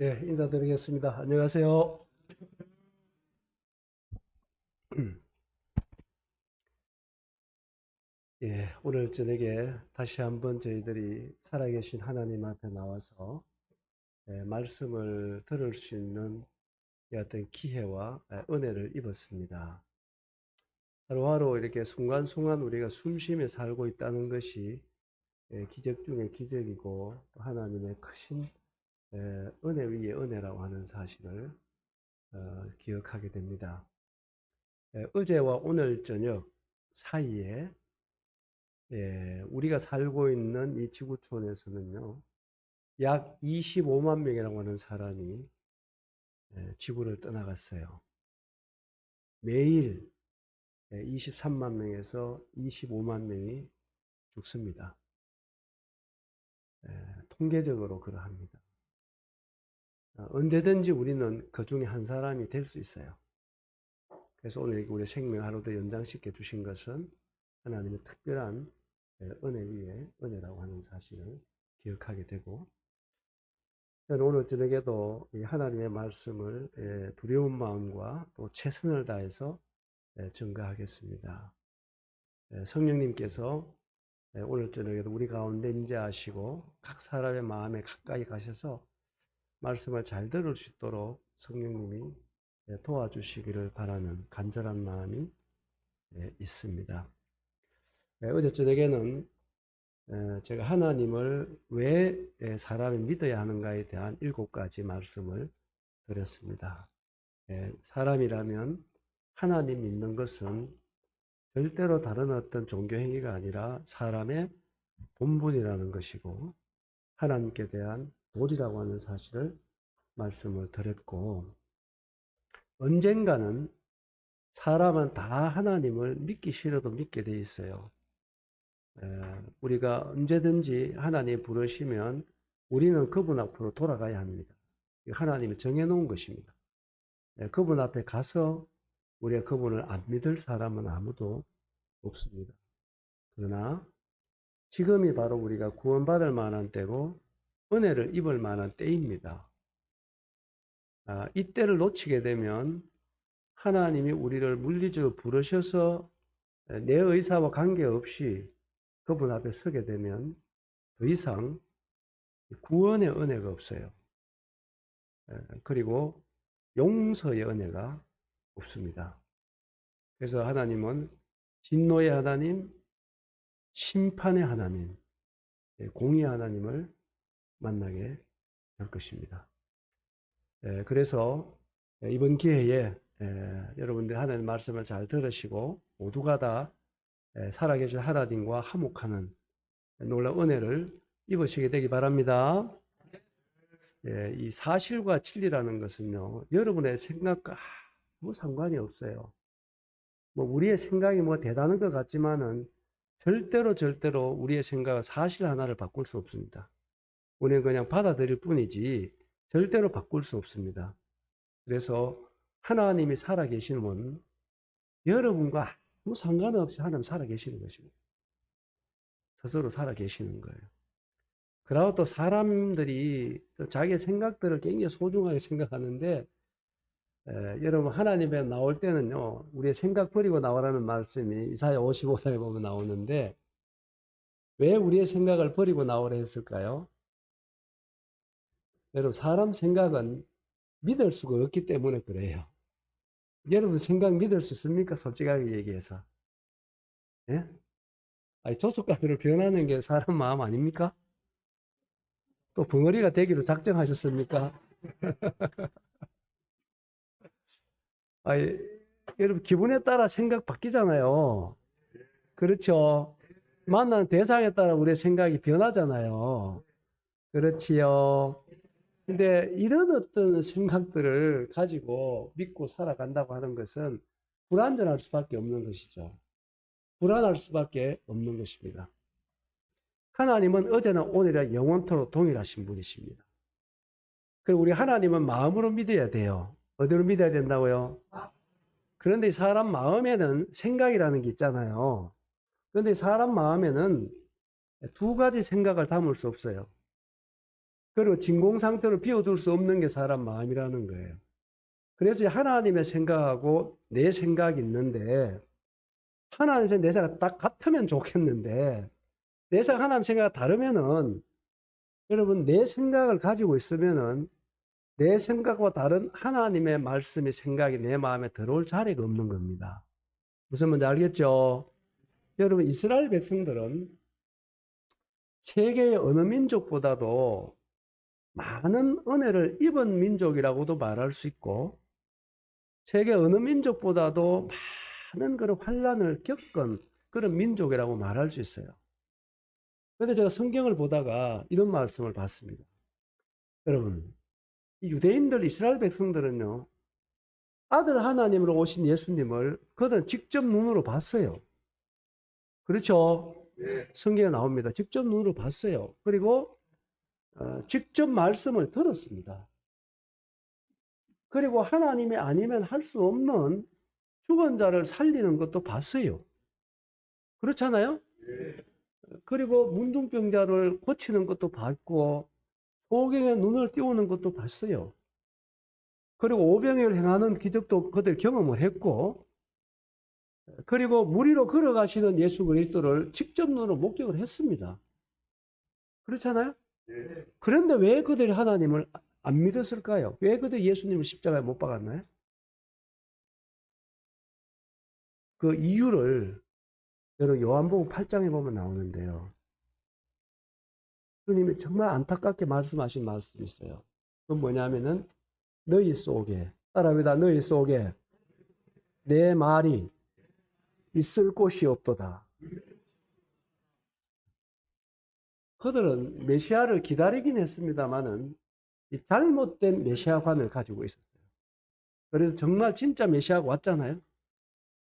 예, 인사드리겠습니다. 안녕하세요. 예, 오늘 저녁에 다시 한번 저희들이 살아계신 하나님 앞에 나와서 말씀을 들을 수 있는 이 어떤 기회와 은혜를 입었습니다. 하루하루 이렇게 순간순간 우리가 숨쉬며 살고 있다는 것이 기적 중에 기적이고 또 하나님의 크신 은혜 위에 은혜라고 하는 사실을 기억하게 됩니다. 어제와 오늘 저녁 사이에 우리가 살고 있는 이 지구촌에서는요, 약 25만 명이라고 하는 사람이 지구를 떠나갔어요. 매일 23만 명에서 25만 명이 죽습니다. 통계적으로 그러합니다. 언제든지 우리는 그 중에 한 사람이 될 수 있어요. 그래서 오늘 우리 생명 하루 더 연장시켜 주신 것은 하나님의 특별한 은혜 위에 은혜라고 하는 사실을 기억하게 되고, 저는 오늘 저녁에도 이 하나님의 말씀을 두려운 마음과 또 최선을 다해서 전가하겠습니다. 성령님께서 오늘 저녁에도 우리 가운데 임재하시고 각 사람의 마음에 가까이 가셔서 말씀을 잘 들을 수 있도록 성령님이 도와주시기를 바라는 간절한 마음이 있습니다. 어제 저녁에는 제가 하나님을 왜 사람이 믿어야 하는가에 대한 7가지 말씀을 드렸습니다. 사람이라면 하나님 믿는 것은 절대로 다른 어떤 종교 행위가 아니라 사람의 본분이라는 것이고 하나님께 대한 도리라고 하는 사실을 말씀을 드렸고, 언젠가는 사람은 다 하나님을 믿기 싫어도 믿게 돼 있어요. 우리가 언제든지 하나님 부르시면 우리는 그분 앞으로 돌아가야 합니다. 하나님이 정해놓은 것입니다. 그분 앞에 가서 우리가 그분을 안 믿을 사람은 아무도 없습니다. 그러나 지금이 바로 우리가 구원받을 만한 때고 은혜를 입을 만한 때입니다. 이 때를 놓치게 되면 하나님이 우리를 물리적으로 부르셔서 내 의사와 관계없이 그분 앞에 서게 되면 더 이상 구원의 은혜가 없어요. 그리고 용서의 은혜가 없습니다. 그래서 하나님은 진노의 하나님, 심판의 하나님, 공의의 하나님을 만나게 할 것입니다. 그래서 이번 기회에 여러분들 하나님 말씀을 잘 들으시고 모두가 다 살아계신 하나님과 화목하는 놀라운 은혜를 입으시게 되기 바랍니다. 이 사실과 진리라는 것은요, 여러분의 생각과 아무 상관이 없어요. 뭐 우리의 생각이 뭐 대단한 것 같지만은 절대로 우리의 생각은 사실 하나를 바꿀 수 없습니다. 우리는 그냥 받아들일 뿐이지 절대로 바꿀 수 없습니다. 그래서 하나님이 살아계시는 여러분과 아무 상관없이 하나님 살아계시는 것입니다. 스스로 살아계시는 거예요. 그리고 또 사람들이 또 자기의 생각들을 굉장히 소중하게 생각하는데, 여러분 하나님에 나올 때는요, 우리의 생각 버리고 나오라는 말씀이 이사야 55장에 보면 나오는데, 왜 우리의 생각을 버리고 나오라 했을까요? 여러분 사람 생각은 믿을 수가 없기 때문에 그래요. 여러분 생각 믿을 수 있습니까? 솔직하게 얘기해서. 예? 아니, 조속가루를 변하는 게 사람 마음 아닙니까? 또 벙어리가 되기로 작정하셨습니까? 아니, 여러분 기분에 따라 생각 바뀌잖아요. 그렇죠. 만나는 대상에 따라 우리의 생각이 변하잖아요. 그렇지요. 근데 이런 어떤 생각들을 가지고 믿고 살아간다고 하는 것은 불안전할 수밖에 없는 것이죠. 불안할 수밖에 없는 것입니다. 하나님은 어제나 오늘이나 영원토록 동일하신 분이십니다. 그리고 우리 하나님은 마음으로 믿어야 돼요. 어디로 믿어야 된다고요? 그런데 사람 마음에는 생각이라는 게 있잖아요. 그런데 사람 마음에는 두 가지 생각을 담을 수 없어요. 그리고 진공 상태로 비워둘 수 없는 게 사람 마음이라는 거예요. 그래서 하나님의 생각하고 내 생각이 있는데 하나님의 내 생각 딱 같으면 좋겠는데 내 생각 하나님 생각이 다르면은 여러분 내 생각을 가지고 있으면은 내 생각과 다른 하나님의 말씀이 생각이 내 마음에 들어올 자리가 없는 겁니다. 무슨 말인지 알겠죠? 여러분 이스라엘 백성들은 세계의 어느 민족보다도 많은 은혜를 입은 민족이라고도 말할 수 있고 세계 어느 민족보다도 많은 그런 환란을 겪은 그런 민족이라고 말할 수 있어요. 그런데 제가 성경을 보다가 이런 말씀을 봤습니다. 여러분, 유대인들, 이스라엘 백성들은요, 아들 하나님으로 오신 예수님을 그들은 직접 눈으로 봤어요. 그렇죠? 네. 성경에 나옵니다. 직접 눈으로 봤어요. 그리고 직접 말씀을 들었습니다. 그리고 하나님이 아니면 할 수 없는 죽은 자를 살리는 것도 봤어요. 그렇잖아요? 네. 그리고 문둥병자를 고치는 것도 봤고 소경의 눈을 띄우는 것도 봤어요. 그리고 오병이어를 행하는 기적도 그들 경험을 했고 그리고 물 위로 걸어가시는 예수 그리스도를 직접 눈으로 목격을 했습니다. 그렇잖아요? 네. 그런데 왜 그들이 하나님을 안 믿었을까요? 왜 그들이 예수님을 십자가에 못 박았나요? 그 이유를 여러분 요한복음 8장에 보면 나오는데요. 주님이 정말 안타깝게 말씀하신 말씀이 있어요. 그건 뭐냐면은 너희 속에 따라합니다. 너희 속에 내 말이 있을 곳이 없도다. 그들은 메시아를 기다리긴 했습니다만은 잘못된 메시아관을 가지고 있었어요. 그래서 정말 진짜 메시아가 왔잖아요.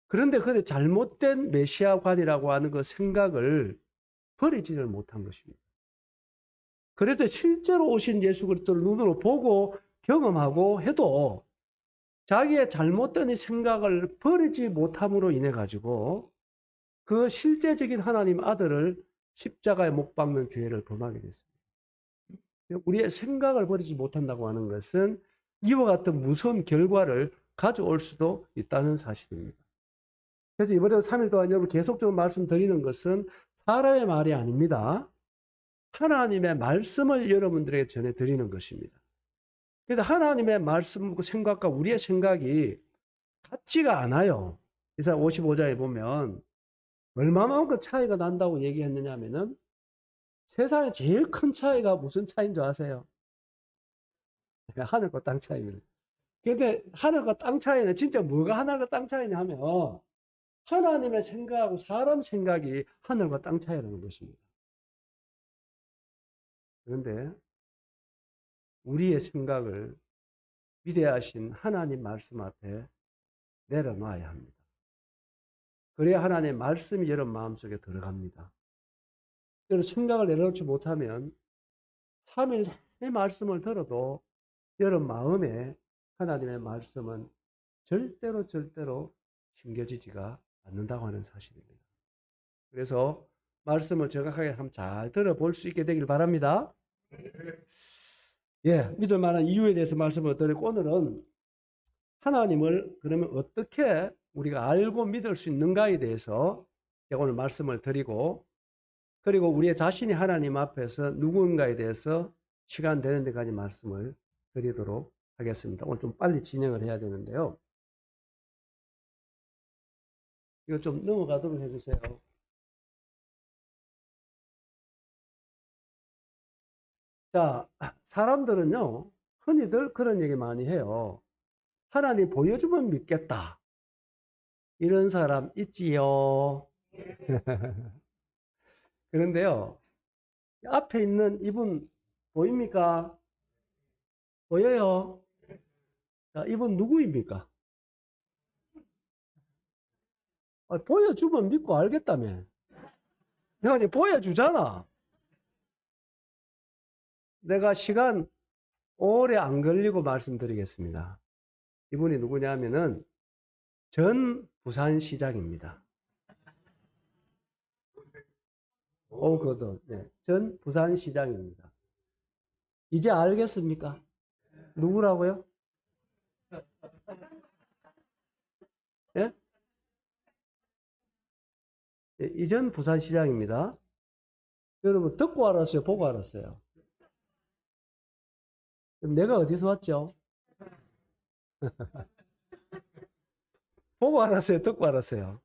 그런데 그 잘못된 메시아관이라고 하는 그 생각을 버리지를 못한 것입니다. 그래서 실제로 오신 예수 그리스도를 눈으로 보고 경험하고 해도 자기의 잘못된 이 생각을 버리지 못함으로 인해 가지고 그 실제적인 하나님 아들을 십자가에 못 박는 죄를 범하게 됐습니다. 우리의 생각을 버리지 못한다고 하는 것은 이와 같은 무서운 결과를 가져올 수도 있다는 사실입니다. 그래서 이번에 3일 동안 여러분 계속적으로 말씀드리는 것은 사람의 말이 아닙니다. 하나님의 말씀을 여러분들에게 전해드리는 것입니다. 그래서 하나님의 말씀, 생각과 우리의 생각이 같지가 않아요. 이사야 55장에 보면 얼마만큼 차이가 난다고 얘기했느냐 하면은 세상에 제일 큰 차이가 무슨 차이인 줄 아세요? 하늘과 땅 차이입니다. 근데 하늘과 땅 차이는 진짜 뭐가 하늘과 땅 차이냐 하면 하나님의 생각하고 사람 생각이 하늘과 땅 차이라는 것입니다. 그런데 우리의 생각을 위대하신 하나님 말씀 앞에 내려놔야 합니다. 그래야 하나님의 말씀이 여러분 마음속에 들어갑니다. 여러분 생각을 내려놓지 못하면 3일 내 말씀을 들어도 여러분 마음에 하나님의 말씀은 절대로 심겨지지가 않는다고 하는 사실입니다. 그래서 말씀을 정확하게 한번 잘 들어볼 수 있게 되길 바랍니다. 예, 믿을 만한 이유에 대해서 말씀을 드리고 오늘은 하나님을 그러면 어떻게 우리가 알고 믿을 수 있는가에 대해서 오늘 말씀을 드리고 그리고 우리의 자신이 하나님 앞에서 누군가에 대해서 시간 되는 데까지 말씀을 드리도록 하겠습니다. 오늘 좀 빨리 진행을 해야 되는데요. 이거 좀 넘어가도록 해주세요. 자, 사람들은요, 흔히들 그런 얘기 많이 해요. 하나님 보여주면 믿겠다. 이런 사람 있지요. 그런데요, 앞에 있는 이분 보입니까? 보여요? 자, 이분 누구입니까? 보여주면 믿고 알겠다며. 내가 이제 보여주잖아. 내가 시간 오래 안 걸리고 말씀드리겠습니다. 이분이 누구냐면은 전 부산시장입니다. 오거든. 네, 전 부산시장입니다. 이제 알겠습니까? 누구라고요? 예? 예, 이전 부산시장입니다. 여러분 듣고 알았어요? 보고 알았어요? 그럼 내가 어디서 왔죠? 보고 알았어요? 듣고 알았어요?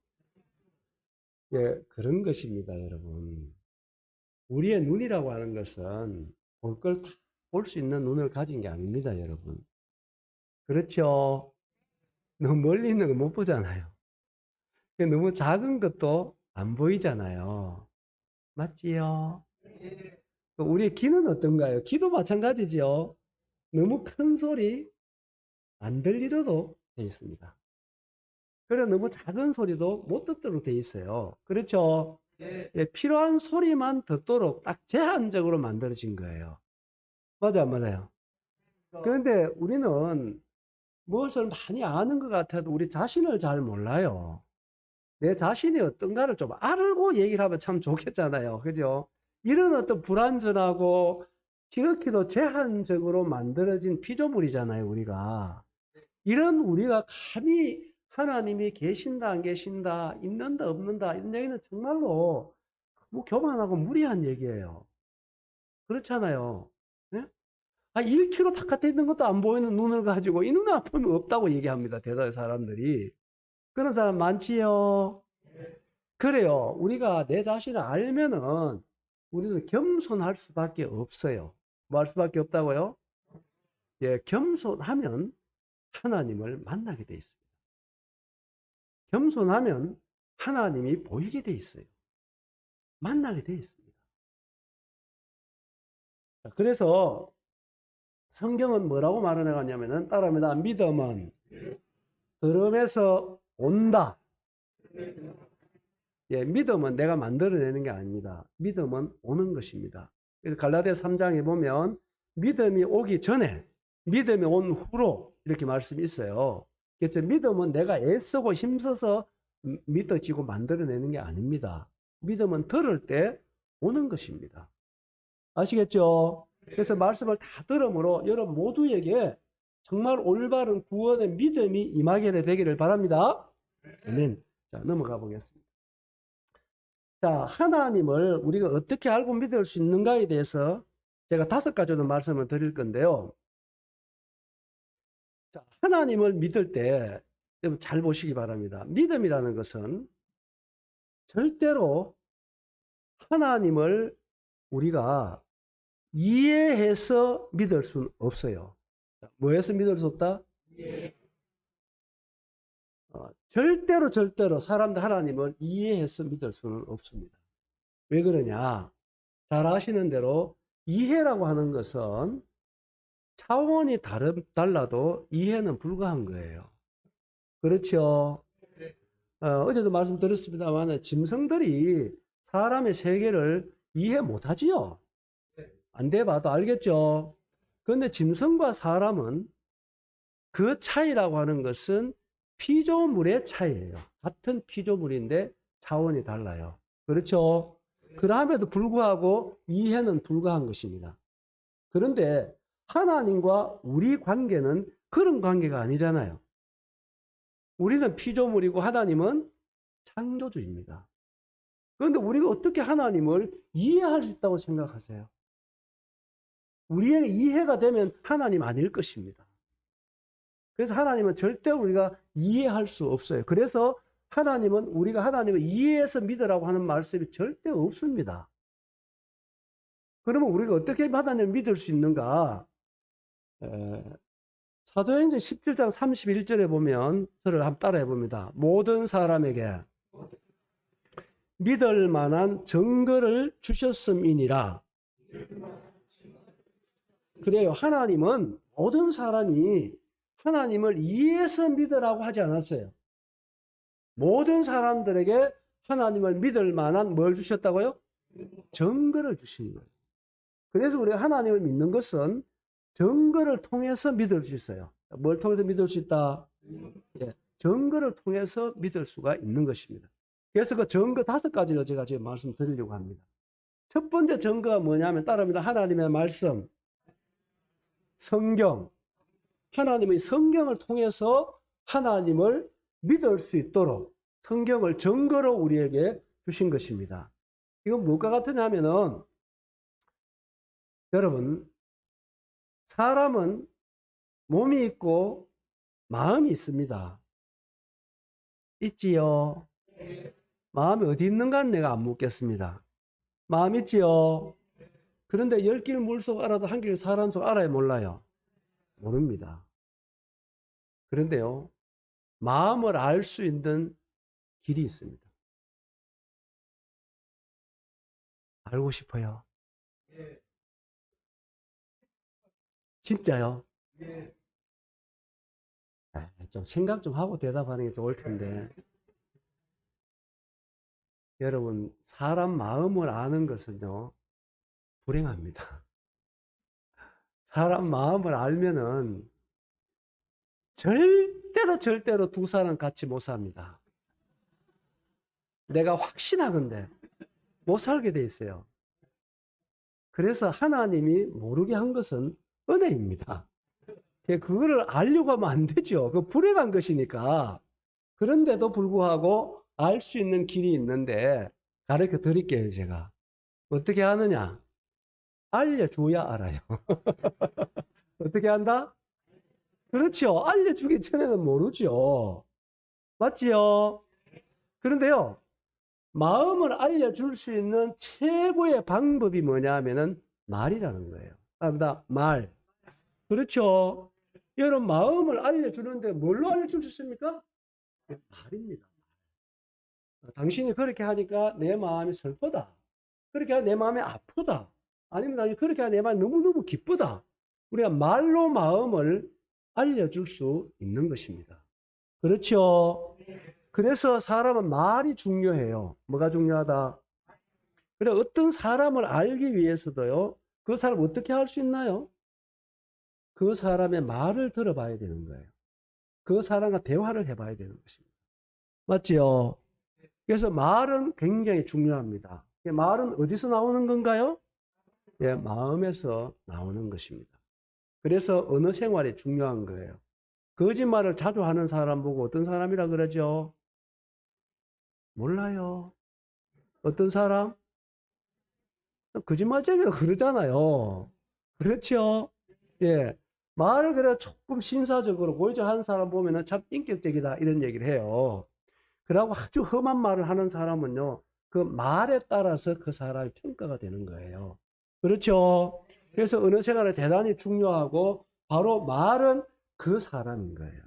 예, 그런 것입니다, 여러분. 우리의 눈이라고 하는 것은 볼 걸 다 볼 수 있는 눈을 가진 게 아닙니다, 여러분. 그렇죠? 너무 멀리 있는 거 못 보잖아요. 너무 작은 것도 안 보이잖아요. 맞지요? 우리의 귀는 어떤가요? 귀도 마찬가지지요. 너무 큰 소리 안 들리도록 되어 있습니다. 그래 너무 작은 소리도 못 듣도록 되어 있어요. 그렇죠? 예, 필요한 소리만 듣도록 딱 제한적으로 만들어진 거예요. 맞아, 안 맞아요? 그런데 우리는 무엇을 많이 아는 것 같아도 우리 자신을 잘 몰라요. 내 자신이 어떤가를 좀 알고 얘기를 하면 참 좋겠잖아요. 그죠? 이런 어떤 불완전하고 지극히도 제한적으로 만들어진 피조물이잖아요, 우리가. 이런 우리가 감히 하나님이 계신다, 안 계신다, 있는다, 없는다, 이런 얘기는 정말로 뭐 교만하고 무리한 얘기예요. 그렇잖아요. 예? 1km 바깥에 있는 것도 안 보이는 눈을 가지고 이 눈에 아프면 없다고 얘기합니다. 대다수 사람들이. 그런 사람 많지요. 그래요. 우리가 내 자신을 알면은 우리는 겸손할 수밖에 없어요. 뭐 할 수밖에 없다고요? 예, 겸손하면 하나님을 만나게 돼 있습니다. 겸손하면 하나님이 보이게 돼 있어요. 만나게 돼 있습니다. 그래서 성경은 뭐라고 말을 해가냐면은 따라합니다. 믿음은 들음에서 온다. 예, 믿음은 내가 만들어내는 게 아닙니다. 믿음은 오는 것입니다. 그래서 갈라디아 3장에 보면 믿음이 오기 전에 믿음이 온 후로 이렇게 말씀이 있어요. 그래서 믿음은 내가 애쓰고 힘써서 믿어지고 만들어내는 게 아닙니다. 믿음은 들을 때 오는 것입니다. 아시겠죠? 그래서 말씀을 다 들음으로 여러분 모두에게 정말 올바른 구원의 믿음이 임하게 되기를 바랍니다. 아멘. 자, 넘어가 보겠습니다. 자, 하나님을 우리가 어떻게 알고 믿을 수 있는가에 대해서 제가 5가지로 말씀을 드릴 건데요. 자, 하나님을 믿을 때 여러분 잘 보시기 바랍니다. 믿음이라는 것은 절대로 하나님을 우리가 이해해서 믿을 수는 없어요. 뭐해서 믿을 수 없다? 절대로 사람들 하나님을 이해해서 믿을 수는 없습니다. 왜 그러냐? 잘 아시는 대로 이해라고 하는 것은 차원이 달라도 이해는 불가한 거예요. 그렇죠? 어제도 말씀드렸습니다만 짐승들이 사람의 세계를 이해 못하지요. 안 돼봐도 알겠죠? 그런데 짐승과 사람은 그 차이라고 하는 것은 피조물의 차이예요. 같은 피조물인데 차원이 달라요. 그렇죠? 그럼에도 불구하고 이해는 불가한 것입니다. 그런데 하나님과 우리 관계는 그런 관계가 아니잖아요. 우리는 피조물이고 하나님은 창조주입니다. 그런데 우리가 어떻게 하나님을 이해할 수 있다고 생각하세요? 우리의 이해가 되면 하나님 아닐 것입니다. 그래서 하나님은 절대 우리가 이해할 수 없어요. 그래서 하나님은 우리가 하나님을 이해해서 믿으라고 하는 말씀이 절대 없습니다. 그러면 우리가 어떻게 하나님을 믿을 수 있는가? 사도행전 17장 31절에 보면 저를 한번 따라해 봅니다. 모든 사람에게 믿을 만한 증거를 주셨음이니라. 그래요. 하나님은 모든 사람이 하나님을 이해해서 믿으라고 하지 않았어요. 모든 사람들에게 하나님을 믿을 만한 뭘 주셨다고요? 증거를 주신 거예요. 그래서 우리가 하나님을 믿는 것은 증거를 통해서 믿을 수 있어요. 뭘 통해서 믿을 수 있다? 예, 증거를 통해서 믿을 수가 있는 것입니다. 그래서 그 증거 5가지를 제가 지금 말씀드리려고 합니다. 첫 번째 증거가 뭐냐면 따라합니다. 하나님의 말씀. 성경. 하나님의 성경을 통해서 하나님을 믿을 수 있도록 성경을 증거로 우리에게 주신 것입니다. 이건 무엇과 같으냐면은 여러분, 사람은 몸이 있고 마음이 있습니다. 있지요? 마음이 어디 있는가 내가 안 묻겠습니다. 마음 있지요? 그런데 10길 물속 알아도 한 길 사람 속 알아야 몰라요? 모릅니다. 그런데요, 마음을 알 수 있는 길이 있습니다. 알고 싶어요? 진짜요? 좀 생각 좀 하고 대답하는 게 좋을 텐데. 여러분, 사람 마음을 아는 것은요, 불행합니다. 사람 마음을 알면은 절대로 두 사람 같이 못 삽니다. 내가 확신하건대 못 살게 돼 있어요. 그래서 하나님이 모르게 한 것은 은혜입니다. 그거를 알려고 하면 안 되죠. 그 불행한 것이니까. 그런데도 불구하고 알 수 있는 길이 있는데 가르쳐 드릴게요, 제가. 어떻게 하느냐? 알려줘야 알아요. 어떻게 한다? 그렇죠. 알려주기 전에는 모르죠. 맞지요? 그런데요, 마음을 알려줄 수 있는 최고의 방법이 뭐냐 하면은 말이라는 거예요. 말. 그렇죠. 여러분, 마음을 알려주는데 뭘로 알려줄 수 있습니까? 말입니다. 당신이 그렇게 하니까 내 마음이 슬프다. 그렇게 하니까 내 마음이 아프다. 아니면 그렇게 하니까 내 마음이 너무너무 기쁘다. 우리가 말로 마음을 알려줄 수 있는 것입니다. 그렇죠? 그래서 사람은 말이 중요해요. 뭐가 중요하다? 그래, 어떤 사람을 알기 위해서도요, 그 사람 어떻게 할 수 있나요? 그 사람의 말을 들어봐야 되는 거예요. 그 사람과 대화를 해봐야 되는 것입니다. 맞지요? 그래서 말은 굉장히 중요합니다. 말은 어디서 나오는 건가요? 예, 마음에서 나오는 것입니다. 그래서 언어 생활이 중요한 거예요. 거짓말을 자주 하는 사람 보고 어떤 사람이라 그러죠? 몰라요. 어떤 사람? 거짓말쟁이라고 그러잖아요. 그렇죠? 예. 말을 그래 조금 신사적으로 고의적 하는 사람 보면은 참 인격적이다 이런 얘기를 해요. 그러고 아주 험한 말을 하는 사람은요, 그 말에 따라서 그 사람이 평가가 되는 거예요. 그렇죠? 그래서 언어 생활이 대단히 중요하고 바로 말은 그 사람인 거예요.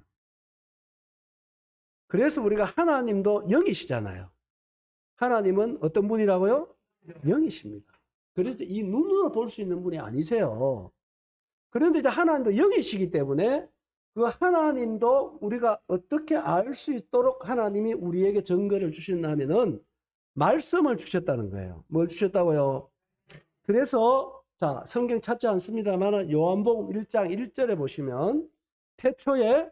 그래서 우리가 하나님도 영이시잖아요. 하나님은 어떤 분이라고요? 영이십니다. 그래서 이 눈으로 볼 수 있는 분이 아니세요. 그런데 이제 하나님도 영이시기 때문에 그 하나님도 우리가 어떻게 알 수 있도록 하나님이 우리에게 증거를 주셨냐면은 말씀을 주셨다는 거예요. 뭘 주셨다고요? 그래서 자, 성경 찾지 않습니다만 요한복음 1장 1절에 보시면 태초에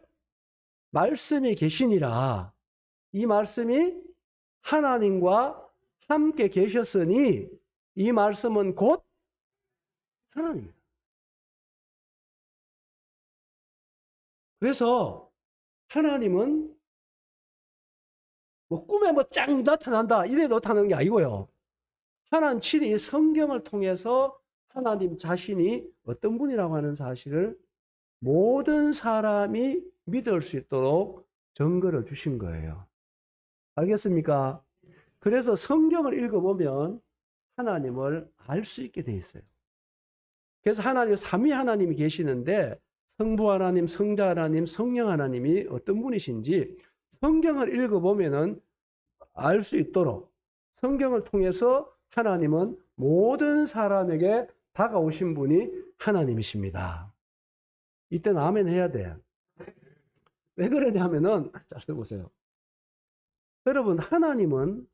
말씀이 계시니라. 이 말씀이 하나님과 함께 계셨으니 이 말씀은 곧 하나님입니다. 그래서 하나님은 뭐 꿈에 뭐 짱 나타난다 이래도 나타나는 게 아니고요. 하나님 친히 성경을 통해서 하나님 자신이 어떤 분이라고 하는 사실을 모든 사람이 믿을 수 있도록 증거를 주신 거예요. 알겠습니까? 그래서 성경을 읽어보면 하나님을 알 수 있게 돼 있어요. 그래서 하나님, 삼위 하나님이 계시는데 성부 하나님, 성자 하나님, 성령 하나님이 어떤 분이신지 성경을 읽어보면은 알 수 있도록 성경을 통해서 하나님은 모든 사람에게 다가오신 분이 하나님이십니다. 이때는 아멘 해야 돼. 왜 그러냐면은, 잘 들어보세요. 여러분, 하나님은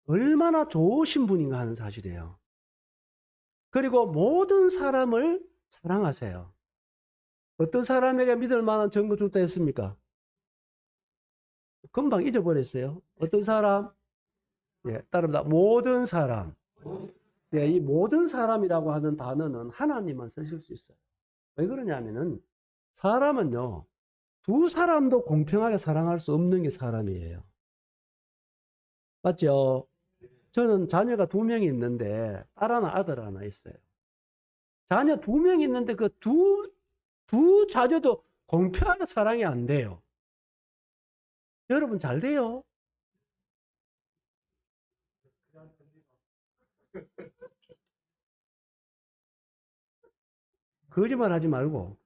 얼마나 좋으신 분인가 하는 사실이에요. 그리고 모든 사람을 사랑하세요. 어떤 사람에게 믿을 만한 증거 줬다 했습니까? 금방 잊어버렸어요. 어떤 사람? 예, 따릅니다. 모든 사람. 예, 이 모든 사람이라고 하는 단어는 하나님만 쓰실 수 있어요. 왜 그러냐면은 사람은요, 두 사람도 공평하게 사랑할 수 없는 게 사람이에요. 맞죠? 저는 자녀가 두 명이 있는데 딸 하나 아들 하나 있어요. 자녀 두 명이 있는데 그 두 자녀도 공평하게 사랑이 안 돼요. 여러분 잘 돼요? 거짓말 하지 말고.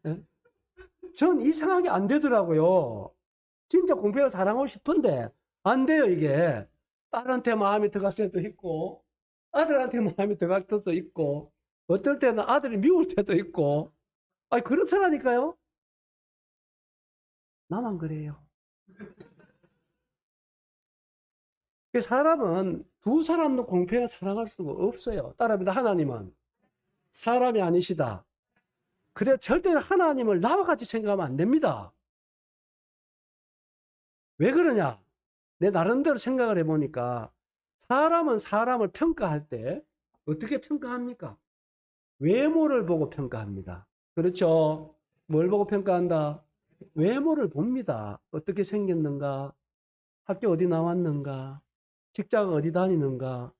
예? 전 이상하게 안 되더라고요. 진짜 공평하게 사랑하고 싶은데 안 돼요, 이게. 딸한테 마음이 들어갈 때도 있고 아들한테 마음이 들어갈 때도 있고 어떨 때는 아들이 미울 때도 있고 아니 그렇더라니까요. 나만 그래요. 사람은 두 사람도 공평하게 사랑할 수가 없어요. 따라합니다. 하나님은 사람이 아니시다. 그래 절대로 하나님을 나와 같이 생각하면 안 됩니다. 왜 그러냐? 내 나름대로 생각을 해보니까 사람은 사람을 평가할 때 어떻게 평가합니까? 외모를 보고 평가합니다. 그렇죠? 뭘 보고 평가한다? 외모를 봅니다. 어떻게 생겼는가? 학교 어디 나왔는가? 직장 어디 다니는가?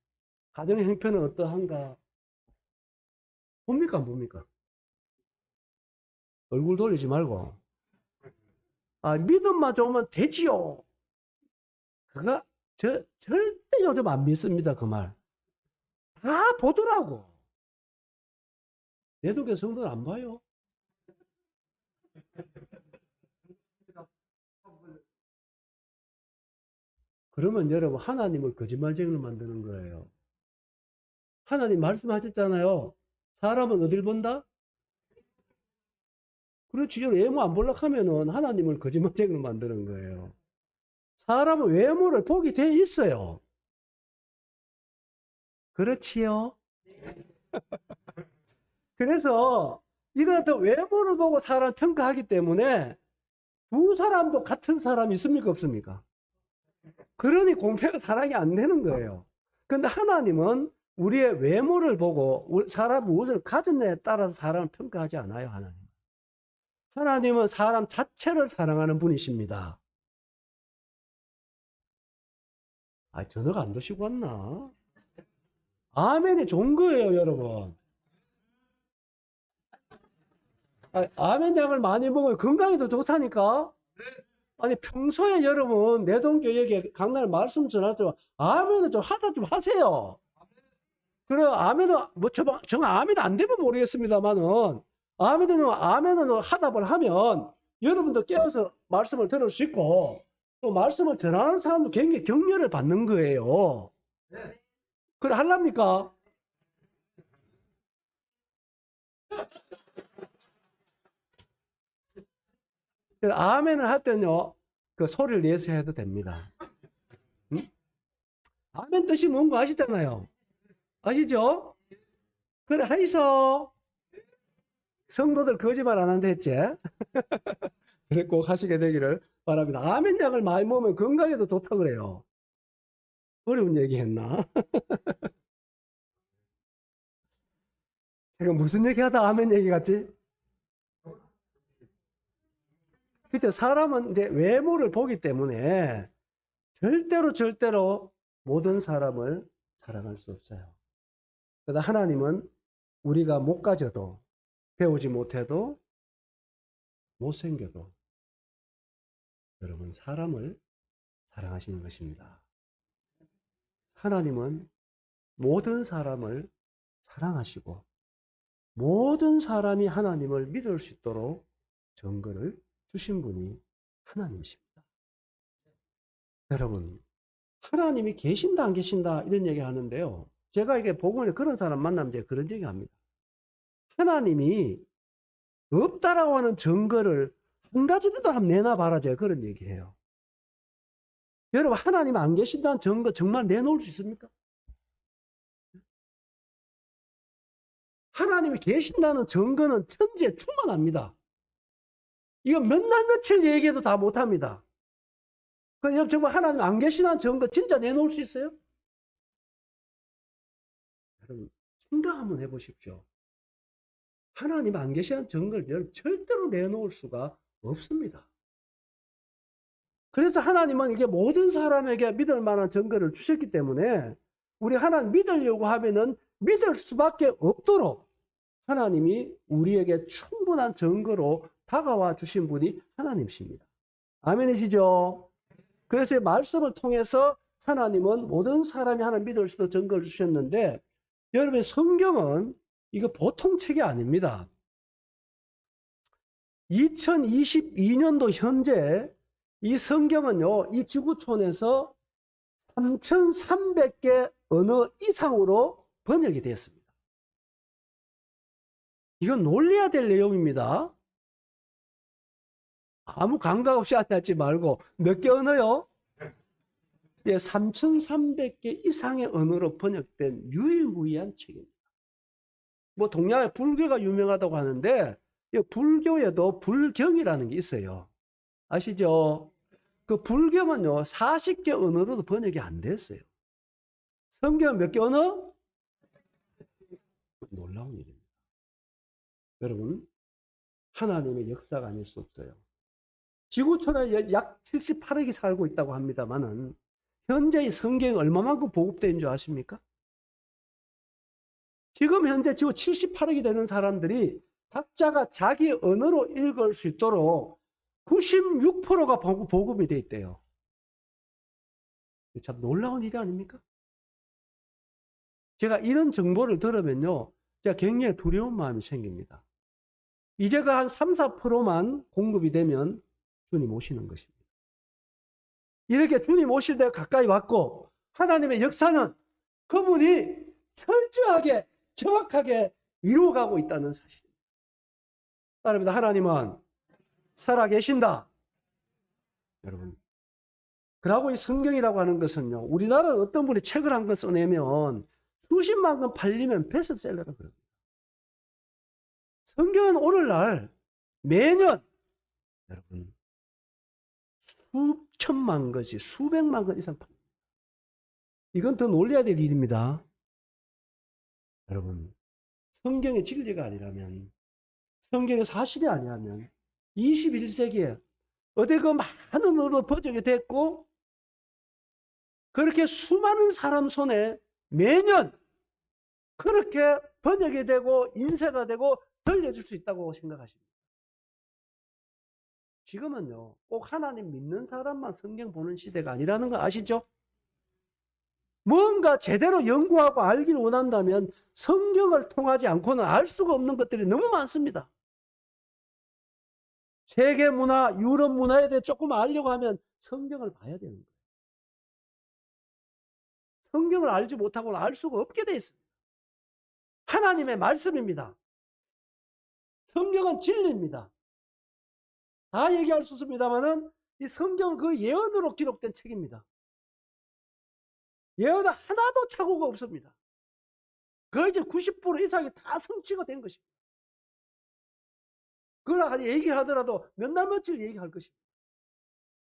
가정 형편은 어떠한가? 봅니까? 안 봅니까? 얼굴 돌리지 말고. 아, 믿음만 좋으면 되지요. 그거, 절대 요즘 안 믿습니다. 그 말. 다 보더라고. 내 동네 성도는 안 봐요. 그러면 여러분, 하나님을 거짓말쟁이로 만드는 거예요. 하나님 말씀하셨잖아요. 사람은 어딜 본다? 그렇지. 외모 안 볼락 하면은 하나님을 거짓말쟁이로 만드는 거예요. 사람은 외모를 보게 돼 있어요. 그렇지요. 그래서 이거는 또 외모를 보고 사람 평가하기 때문에 두 사람도 같은 사람이 있습니까? 없습니까? 그러니 공평한 사랑이 안 되는 거예요. 근데 하나님은 우리의 외모를 보고 사람 무엇을 가졌냐에 따라서 사람을 평가하지 않아요, 하나님. 하나님은 사람 자체를 사랑하는 분이십니다. 아, 전화가 안 드시고 왔나? 아멘이 좋은 거예요, 여러분. 아, 아멘 약을 많이 먹으면 건강에도 좋다니까? 아니, 평소에 여러분, 내동교역에 강날 말씀 전할 때 아멘을 좀 하다 좀 하세요. 그래, 아멘은, 뭐, 정 아멘 안 되면 모르겠습니다만은, 아멘은 하답을 하면 여러분도 깨어서 말씀을 들을 수 있고, 또 말씀을 전하는 사람도 굉장히 격려를 받는 거예요. 그래, 할랍니까? 아멘을 할 때는요, 그 소리를 내서 해도 됩니다. 응? 아멘 뜻이 뭔가 아시잖아요. 아시죠? 그래, 하이소. 성도들 거짓말 안 한다 했지? 그래, 꼭 하시게 되기를 바랍니다. 아멘 약을 많이 먹으면 건강에도 좋다 그래요. 어려운 얘기 했나? 제가 무슨 얘기 하다 아멘 얘기 같지? 그죠? 사람은 이제 외모를 보기 때문에 절대로 모든 사람을 사랑할 수 없어요. 그러나 하나님은 우리가 못 가져도 배우지 못해도 못생겨도 여러분 사람을 사랑하시는 것입니다. 하나님은 모든 사람을 사랑하시고 모든 사람이 하나님을 믿을 수 있도록 증거를 주신 분이 하나님이십니다. 여러분, 하나님이 계신다 안 계신다 이런 얘기 하는데요. 제가 이게 복음에 그런 사람 만나면 제가 그런 얘기 합니다. 하나님이 없다라고 하는 증거를 한 가지도 한번 내놔봐라 제가 그런 얘기해요. 여러분 하나님 안 계신다는 증거 정말 내놓을 수 있습니까? 하나님이 계신다는 증거는 천지에 충만합니다. 이거 몇 날 며칠 얘기해도 다 못합니다. 그럼 정말 하나님 안 계시다는 증거 진짜 내놓을 수 있어요? 여러분 생각 한번 해보십시오. 하나님 안 계시는 증거를 절대로 내놓을 수가 없습니다. 그래서 하나님은 이게 모든 사람에게 믿을 만한 증거를 주셨기 때문에 우리 하나님 믿으려고 하면은 믿을 수밖에 없도록 하나님이 우리에게 충분한 증거로 다가와 주신 분이 하나님이십니다. 아멘이시죠? 그래서 이 말씀을 통해서 하나님은 모든 사람이 하나님 믿을 수 있도록 증거를 주셨는데, 여러분 성경은 이거 보통 책이 아닙니다. 2022년도 현재 이 성경은요, 이 지구촌에서 3,300개 언어 이상으로 번역이 되었습니다. 이건 놀려야 될 내용입니다. 아무 감각 없이 하지 말고 몇 개 언어요? 예, 3,300개 이상의 언어로 번역된 유일무이한 책입니다. 뭐 동양의 불교가 유명하다고 하는데 불교에도 불경이라는 게 있어요. 아시죠? 그 불경은요 40개 언어로도 번역이 안 됐어요. 성경은 몇 개 언어? 놀라운 일입니다. 여러분, 하나님의 역사가 아닐 수 없어요. 지구촌에 약 78억이 살고 있다고 합니다만은 현재 이 성경이 얼마만큼 보급된 줄 아십니까? 지금 현재 지구 78억이 되는 사람들이 각자가 자기 언어로 읽을 수 있도록 96%가 보급이 돼 있대요. 참 놀라운 일이 아닙니까? 제가 이런 정보를 들으면요, 제가 굉장히 두려운 마음이 생깁니다. 이제가 한 3, 4%만 공급이 되면 주님 오시는 것입니다. 이렇게 주님 오실 때 가까이 왔고 하나님의 역사는 그분이 철저하게 정확하게 이루어가고 있다는 사실입니다. 따릅니다. 하나님은 살아계신다. 여러분, 그러고 이 성경이라고 하는 것은요, 우리나라는 어떤 분이 책을 한 권 써내면 수십만 권 팔리면 베스트셀러라고 그럽니다. 성경은 오늘날 매년 여러분 수천만 권씩 수백만 권 이상 팝니다. 이건 더 놀라야 될 일입니다. 여러분, 성경의 진리가 아니라면, 성경의 사실이 아니라면 21세기에 어디 그 많은 언어로 번역이 됐고 그렇게 수많은 사람 손에 매년 그렇게 번역이 되고 인쇄가 되고 들려줄 수 있다고 생각하십니다. 지금은요, 꼭 하나님 믿는 사람만 성경 보는 시대가 아니라는 거 아시죠? 뭔가 제대로 연구하고 알기를 원한다면 성경을 통하지 않고는 알 수가 없는 것들이 너무 많습니다. 세계 문화, 유럽 문화에 대해 조금 알려고 하면 성경을 봐야 되는 거예요. 성경을 알지 못하고는 알 수가 없게 돼 있습니다. 하나님의 말씀입니다. 성경은 진리입니다. 다 얘기할 수 있습니다만은 이 성경은 그 예언으로 기록된 책입니다. 예언은 하나도 착오가 없습니다. 거의 이제 90% 이상이 다 성취가 된 것입니다. 그걸 얘기를 하더라도 몇 날 며칠 얘기할 것입니다.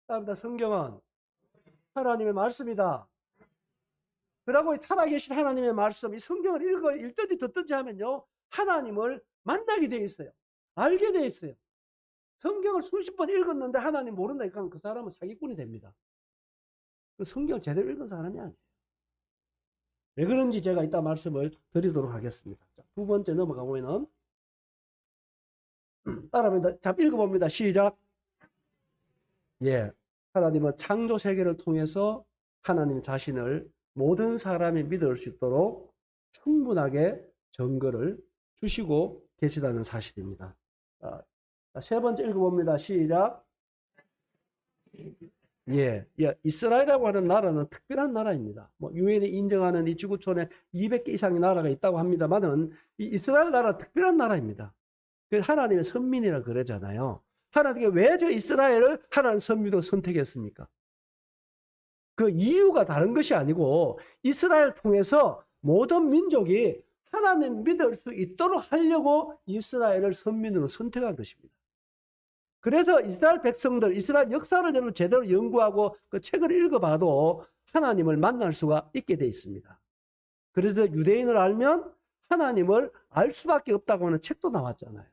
따릅니다. 성경은 하나님의 말씀이다. 그러고 살아계신 하나님의 말씀, 이 성경을 읽든지 듣든지 하면요, 하나님을 만나게 되어 있어요. 알게 되어 있어요. 성경을 수십 번 읽었는데 하나님 모른다니까 그 사람은 사기꾼이 됩니다. 그 성경을 제대로 읽은 사람이 아니에요. 왜 그런지 제가 이따 말씀을 드리도록 하겠습니다. 자, 두 번째 넘어가 보면은 따라합니다. 자, 읽어봅니다. 시작. 예, 하나님은 창조 세계를 통해서 하나님 자신을 모든 사람이 믿을 수 있도록 충분하게 증거를 주시고 계시다는 사실입니다. 자, 세 번째 읽어봅니다. 시작. 예, 이스라엘이라고 하는 나라는 특별한 나라입니다. 뭐 유엔이 인정하는 이 지구촌에 200개 이상의 나라가 있다고 합니다만은 이 이스라엘 나라는 특별한 나라입니다. 그래서 하나님의 선민이라 그러잖아요. 하나님께 왜 저 이스라엘을 하나님 선민으로 선택했습니까? 그 이유가 다른 것이 아니고 이스라엘을 통해서 모든 민족이 하나님 믿을 수 있도록 하려고 이스라엘을 선민으로 선택한 것입니다. 그래서 이스라엘 백성들, 이스라엘 역사를 여러분 제대로 연구하고 그 책을 읽어봐도 하나님을 만날 수가 있게 되어 있습니다. 그래서 유대인을 알면 하나님을 알 수밖에 없다고 하는 책도 나왔잖아요.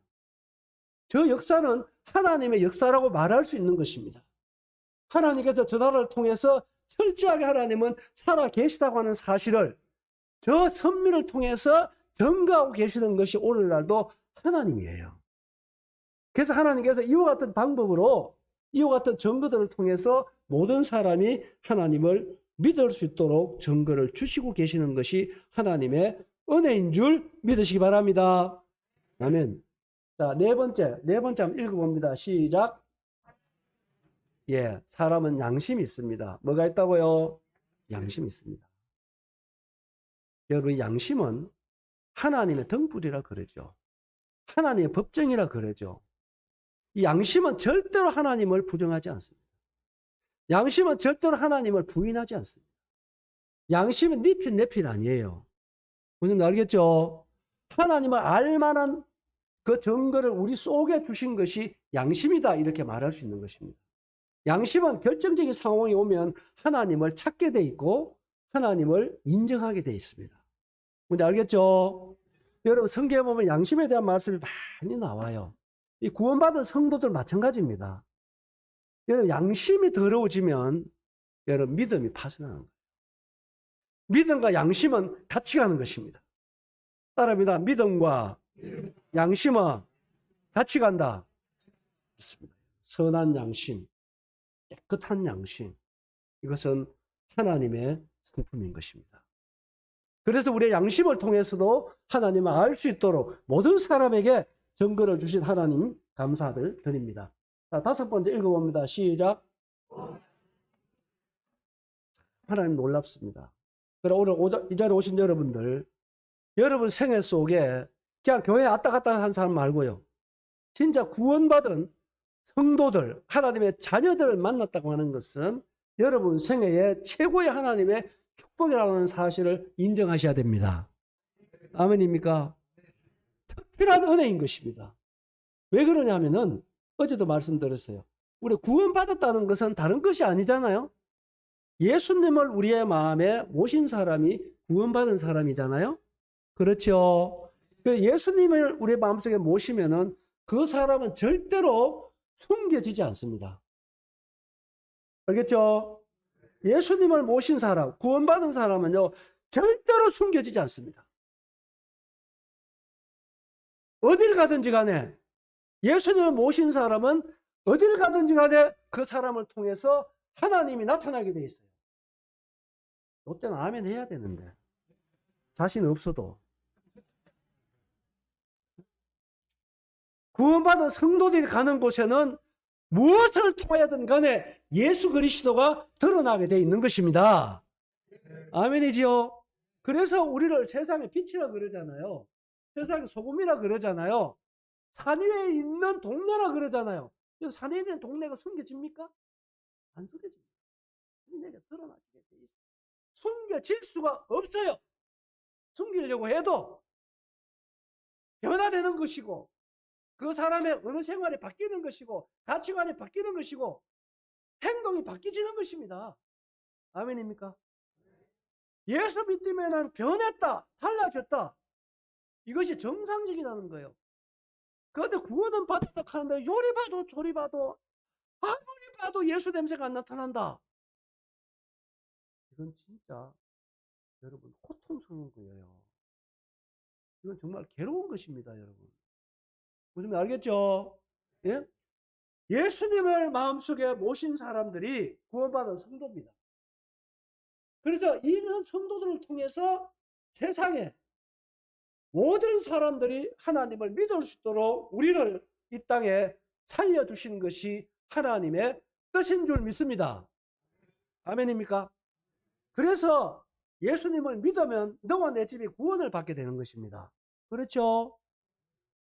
저 역사는 하나님의 역사라고 말할 수 있는 것입니다. 하나님께서 저 나라를 통해서 철저하게 하나님은 살아 계시다고 하는 사실을 저 선민을 통해서 증거하고 계시는 것이 오늘날도 하나님이에요. 그래서 하나님께서 이와 같은 방법으로 이와 같은 증거들을 통해서 모든 사람이 하나님을 믿을 수 있도록 증거를 주시고 계시는 것이 하나님의 은혜인 줄 믿으시기 바랍니다. 아멘. 자, 네 번째 한번 읽어봅니다. 시작. 예, 사람은 양심이 있습니다. 뭐가 있다고요? 양심이 있습니다. 여러분, 양심은 하나님의 등불이라 그러죠. 하나님의 법정이라 그러죠. 이 양심은 절대로 하나님을 부정하지 않습니다. 양심은 절대로 하나님을 부인하지 않습니다. 양심은 니필 내필 아니에요. 무슨 알겠죠? 하나님을 알만한 그 증거를 우리 속에 주신 것이 양심이다 이렇게 말할 수 있는 것입니다. 양심은 결정적인 상황이 오면 하나님을 찾게 돼 있고 하나님을 인정하게 돼 있습니다. 뭔지 알겠죠? 여러분 성경에 보면 양심에 대한 말씀이 많이 나와요. 이 구원받은 성도들 마찬가지입니다. 여러분 양심이 더러워지면 여러분 믿음이 파손하는 거예요. 믿음과 양심은 같이 가는 것입니다. 따라합니다. 믿음과 양심은 같이 간다. 있습니다. 선한 양심, 깨끗한 양심, 이것은 하나님의 성품인 것입니다. 그래서 우리의 양심을 통해서도 하나님을 알 수 있도록 모든 사람에게 증거를 주신 하나님 감사를 드립니다. 자, 다섯 번째 읽어봅니다. 시작. 하나님 놀랍습니다. 그래 오늘 이 자리에 오신 여러분들, 여러분 생애 속에 그냥 교회 왔다 갔다 한 사람 말고요, 진짜 구원받은 성도들, 하나님의 자녀들을 만났다고 하는 것은 여러분 생애의 최고의 하나님의 축복이라는 사실을 인정하셔야 됩니다. 아멘입니까? 특별한 은혜인 것입니다. 왜 그러냐면은 어제도 말씀드렸어요. 우리 구원받았다는 것은 다른 것이 아니잖아요. 예수님을 우리의 마음에 모신 사람이 구원받은 사람이잖아요. 그렇죠. 예수님을 우리의 마음속에 모시면은 그 사람은 절대로 숨겨지지 않습니다. 알겠죠? 예수님을 모신 사람, 구원받은 사람은요, 절대로 숨겨지지 않습니다. 어딜 가든지 간에 예수님을 모신 사람은 어딜 가든지 간에 그 사람을 통해서 하나님이 나타나게 돼 있어요. 이때는 아멘 해야 되는데 자신 없어도. 구원받은 성도들이 가는 곳에는 무엇을 통하여든 간에 예수 그리스도가 드러나게 돼 있는 것입니다. 아멘이지요? 그래서 우리를 세상의 빛이라 그러잖아요. 세상의 소금이라 그러잖아요. 산 위에 있는 동네라 그러잖아요. 산 위에 있는 동네가 숨겨집니까? 안 숨겨집니다. 내게 드러나게 돼 있어요. 숨겨질 수가 없어요. 숨기려고 해도 변화되는 것이고 그 사람의 어느 생활이 바뀌는 것이고 가치관이 바뀌는 것이고 행동이 바뀌지는 것입니다. 아멘입니까? 예수 믿으면 변했다, 달라졌다. 이것이 정상적이라는 거예요. 그런데 구원은 받았다 하는데 요리 봐도 조리 봐도 아무리 봐도 예수 냄새가 안 나타난다. 이건 진짜 여러분 고통스러운 거예요. 이건 정말 괴로운 것입니다, 여러분. 무슨 말 알겠죠? 예? 예수님을 마음속에 모신 사람들이 구원받은 성도입니다. 그래서 이런 성도들을 통해서 세상에 모든 사람들이 하나님을 믿을 수 있도록 우리를 이 땅에 살려두신 것이 하나님의 뜻인 줄 믿습니다. 아멘입니까? 그래서 예수님을 믿으면 너와 내 집이 구원을 받게 되는 것입니다. 그렇죠?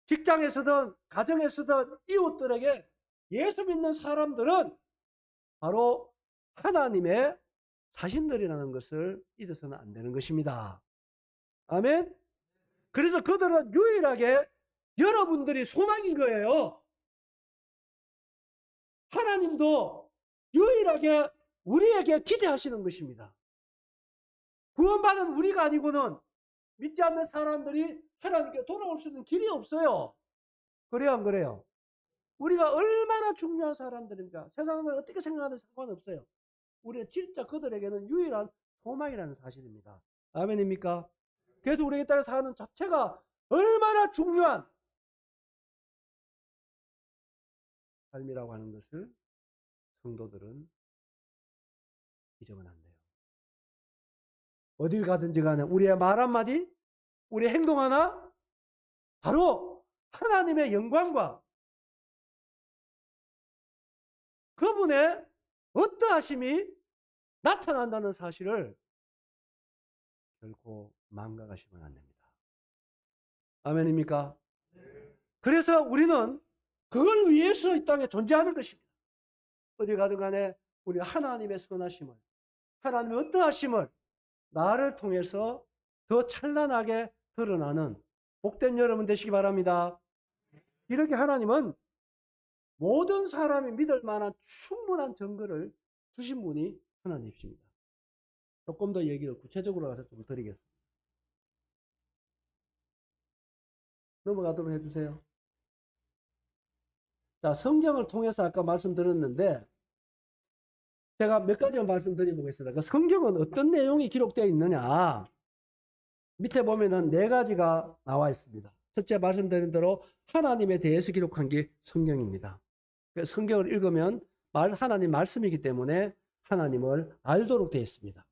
직장에서든 가정에서든 이웃들에게 예수 믿는 사람들은 바로 하나님의 자신들이라는 것을 잊어서는 안 되는 것입니다. 아멘? 그래서 그들은 유일하게 여러분들이 소망인 거예요. 하나님도 유일하게 우리에게 기대하시는 것입니다. 구원받은 우리가 아니고는 믿지 않는 사람들이 하나님께 돌아올 수 있는 길이 없어요. 그래요, 안 그래요? 우리가 얼마나 중요한 사람들입니까? 세상은 어떻게 생각하든 상관없어요. 우리가 진짜 그들에게는 유일한 소망이라는 사실입니다. 아멘입니까? 그래서 우리에 따라 사는 자체가 얼마나 중요한 삶이라고 하는 것을 성도들은 잊으면 안 돼요. 어딜 가든지 간에 우리의 말 한마디, 우리의 행동 하나, 바로 하나님의 영광과 그분의 어떠하심이 나타난다는 사실을 결코 망각하시면 안 됩니다. 아멘입니까? 그래서 우리는 그걸 위해서 이 땅에 존재하는 것입니다. 어디 가든 간에 우리가 하나님의 선하심을, 하나님의 어떠하심을 나를 통해서 더 찬란하게 드러나는 복된 여러분 되시기 바랍니다. 이렇게 하나님은 모든 사람이 믿을 만한 충분한 증거를 주신 분이 하나님이십니다. 조금 더 얘기를 구체적으로 가서 좀 드리겠습니다. 넘어가도록 해주세요. 자, 성경을 통해서 아까 말씀드렸는데 제가 몇 가지만 말씀드려보겠습니다. 그 성경은 어떤 내용이 기록되어 있느냐? 밑에 보면은 4가지가 나와 있습니다. 첫째 말씀드린 대로 하나님에 대해서 기록한 게 성경입니다. 성경을 읽으면 하나님 말씀이기 때문에 하나님을 알도록 되어 있습니다.